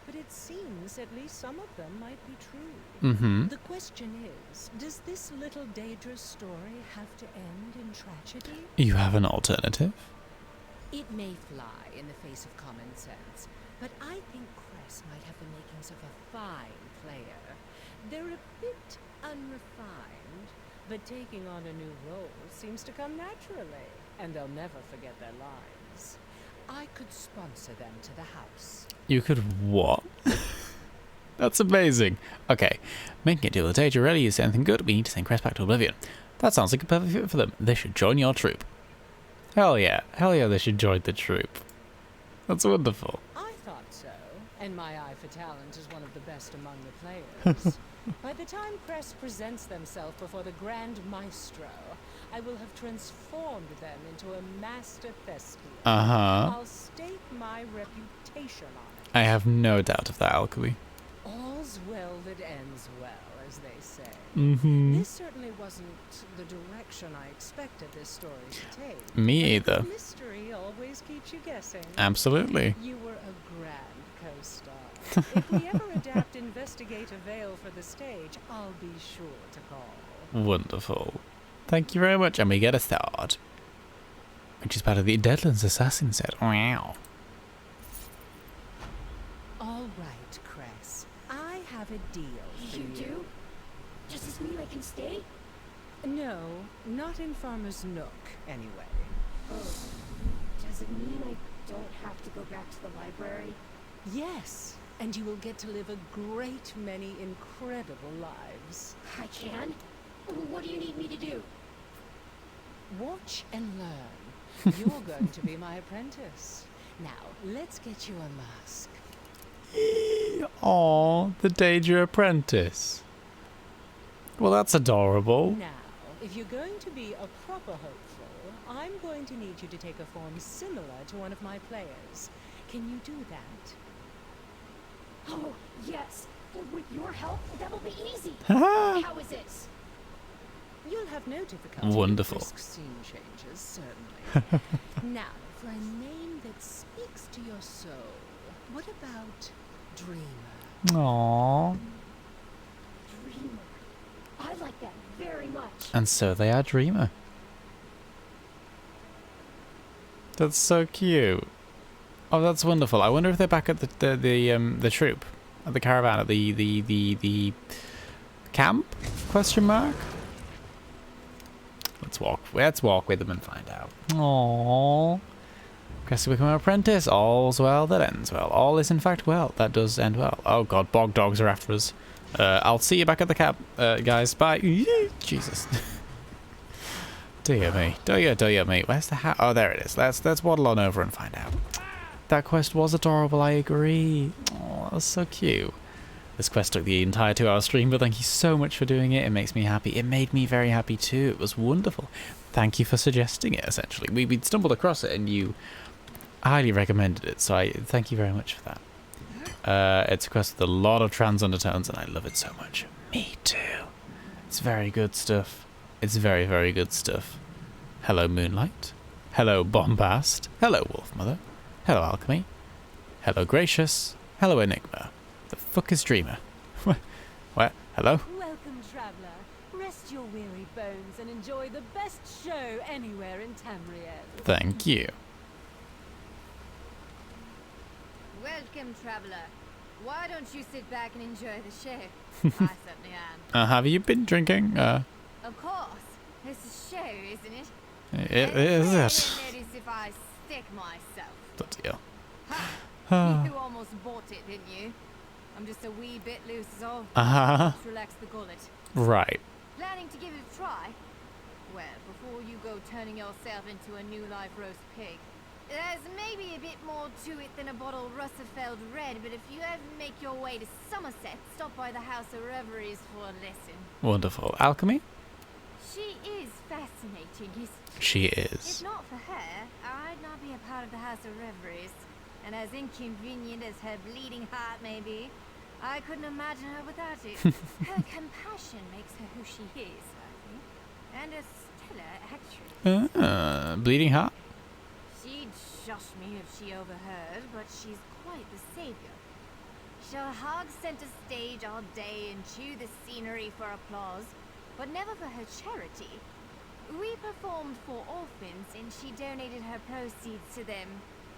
but it seems at least some of them might be true. Mm-hmm. The question is, does this little Daedra story have to end in tragedy? You have an alternative? It may fly in the face of common sense, but I think Cress might have the makings of a fine player. They're a bit unrefined, but taking on a new role seems to come naturally, and they'll never forget their lines. I could sponsor them to the house. You could what? That's amazing. Okay, making a deal with Daedra rarely is anything good. We need to send Crest back to Oblivion. That sounds like a perfect fit for them. They should join your troop. Hell yeah, they should join the troop. That's wonderful. I thought so, and my eye for talent is one of the best among the players. By the time Crest presents themselves before the Grand Maestro, I will have transformed them into a master thespian. Uh-huh. I'll stake my reputation on it. I have no doubt of that, Alchemy. All's well that ends well, as they say. Mm-hmm. This certainly wasn't the direction I expected this story to take. Me but either. Mystery always keeps you guessing. Absolutely. You were a grand co-star. If we ever adapt Investigator Vale for the stage, I'll be sure to call. Wonderful. Thank you very much, and we get a start. Which is part of the Deadlands Assassin set. Wow. All right, Cress. I have a deal for you. You do? Does this mean I can stay? No, not in Farmer's Nook, anyway. Oh. Does it mean I don't have to go back to the library? Yes, and you will get to live a great many incredible lives. I can? What do you need me to do? Watch and learn. You're going to be my apprentice. Now, let's get you a mask. Aww, the Daedra apprentice. Well, that's adorable. Now, if you're going to be a proper hopeful, I'm going to need you to take a form similar to one of my players. Can you do that? Oh, yes. With your help, that'll be easy. How is it? You'll have no difficulty. Wonderful. With scene changes, certainly. Now, for a name that speaks to your soul, what about Dreamer? Aww. Dreamer. I like that very much. And so they are Dreamer. That's so cute. Oh, that's wonderful. I wonder if they're back at the troop, at the caravan, at the camp? Question mark. Let's walk with them and find out. Aww. Crest to become an apprentice. All's well that ends well. All is in fact well that does end well. Oh god, bog dogs are after us. I'll see you back at the camp, guys. Bye. Jesus. Dear me. Dear me. Where's the house? Oh, there it is. Let's waddle on over and find out. That quest was adorable, I agree. Oh, that was so cute. This quest took the entire 2-hour stream, but thank you so much for doing it. It makes me happy. It made me very happy too. It was wonderful. Thank you for suggesting it, essentially. We'd stumbled across it and you highly recommended it, so I thank you very much for that. It's a quest with a lot of trans undertones and I love it so much. Me too. It's very good stuff. It's very, very good stuff. Hello, Moonlight. Hello, Bombast. Hello, Wolfmother. Hello, Alchemy. Hello, Gracious. Hello, Enigma. The fuck is Dreamer? What? Hello? Welcome, traveler. Rest your weary headphones and enjoy the best show anywhere in Tamriel. Thank you. Welcome, traveler. Why don't you sit back and enjoy the show? I certainly am. Have you been drinking? Of course. This is a show, isn't it? Is it? Notice if I stick myself. Bloody hell. Ha! You almost bought it, didn't you? I'm just a wee bit loose, is all. Just relax the gullet. Right. Planning to give it a try? Well, before you go turning yourself into a new life roast pig, there's maybe a bit more to it than a bottle of Russefeld Red, but if you ever make your way to Somerset, stop by the House of Reveries for a lesson. Wonderful. Alchemy? She is fascinating, isn't She is. If not for her, I'd not be a part of the House of Reveries. And as inconvenient as her bleeding heart may be, I couldn't imagine her without it. Her compassion makes her who she is, I think. And a stellar actress. Bleeding heart? She'd shush me if she overheard, but she's quite the savior. She'll hog center stage all day and chew the scenery for applause, but never for her charity. We performed for orphans, and she donated her proceeds to them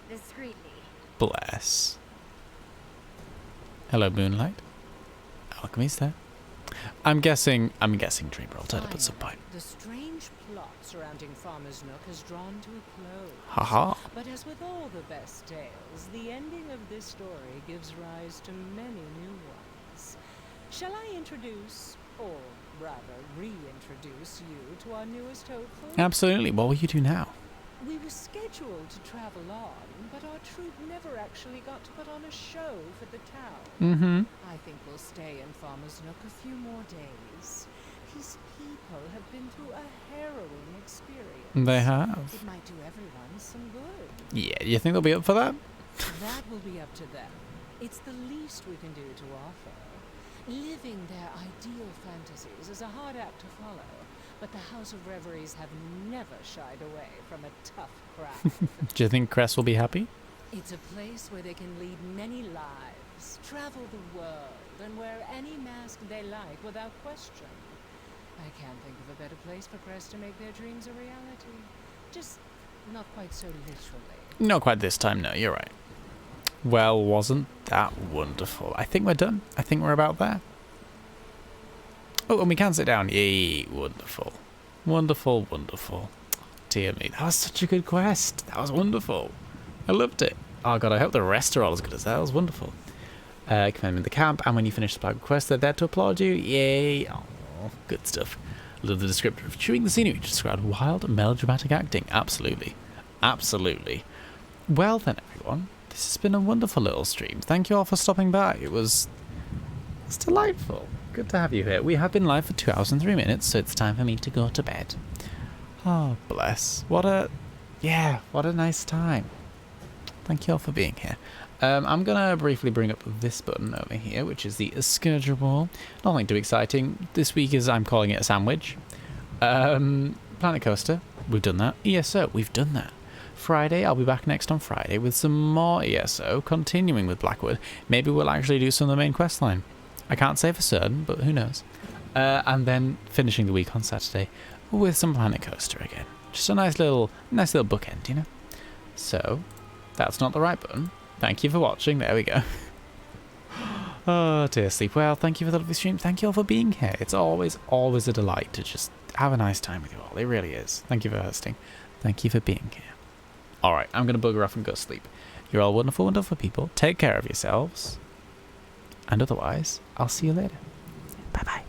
discreetly. Bless. Hello, Moonlight. Alchemy's there. I'm guessing Dreamer will turn up at some point. The strange plot surrounding Farmer's Nook has drawn to a close. Haha. But as with all the best tales, the ending of this story gives rise to many new ones. Shall I introduce, or rather reintroduce you to our newest hopeful? Absolutely. What will you do now? We were scheduled to travel on, but our troupe never actually got to put on a show for the town. Mm-hmm. I think we'll stay in Farmer's Nook a few more days. These people have been through a harrowing experience. They have. It might do everyone some good. Yeah, you think they'll be up for that? That will be up to them. It's the least we can do to offer. Living their ideal fantasies is a hard act to follow, but the House of Reveries have never shied away from a tough crowd. Do you think Cress will be happy? It's a place where they can lead many lives, travel the world, and wear any mask they like without question. I can't think of a better place for Cress to make their dreams a reality. Just not quite so literally. Not quite this time, no, you're right. Well, wasn't that wonderful? I think we're done. I think we're about there. Oh, and we can sit down. Yay, wonderful. Wonderful, wonderful. Dear me, that was such a good quest. That was wonderful. I loved it. Oh god, I hope the rest are all as good as that. That was wonderful. Command them in the camp, and when you finish the flag quest, they're there to applaud you. Yay. Oh, good stuff. Love the descriptor of chewing the scenery to describe wild, melodramatic acting. Absolutely. Absolutely. Well then, everyone. This has been a wonderful little stream. Thank you all for stopping by. It's delightful. Good to have you here. We have been live for 2 hours and 3 minutes, so it's time for me to go to bed. Oh, bless. What a nice time. Thank you all for being here. I'm going to briefly bring up this button over here, which is the schedule. Nothing too exciting. This week I'm calling it a sandwich. Planet Coaster, we've done that. ESO, we've done that. Friday, I'll be back next on Friday with some more ESO, continuing with Blackwood. Maybe we'll actually do some of the main quest line. I can't say for certain, but who knows. And then finishing the week on Saturday with some Planet Coaster again. Just a nice little bookend, you know? So, that's not the right button. Thank you for watching. There we go. Oh, dear sleep. Well, thank you for the lovely stream. Thank you all for being here. It's always a delight to just have a nice time with you all. It really is. Thank you for hosting. Thank you for being here. Alright, I'm going to bugger off and go sleep. You're all wonderful, wonderful people. Take care of yourselves. And otherwise, I'll see you later. Bye-bye.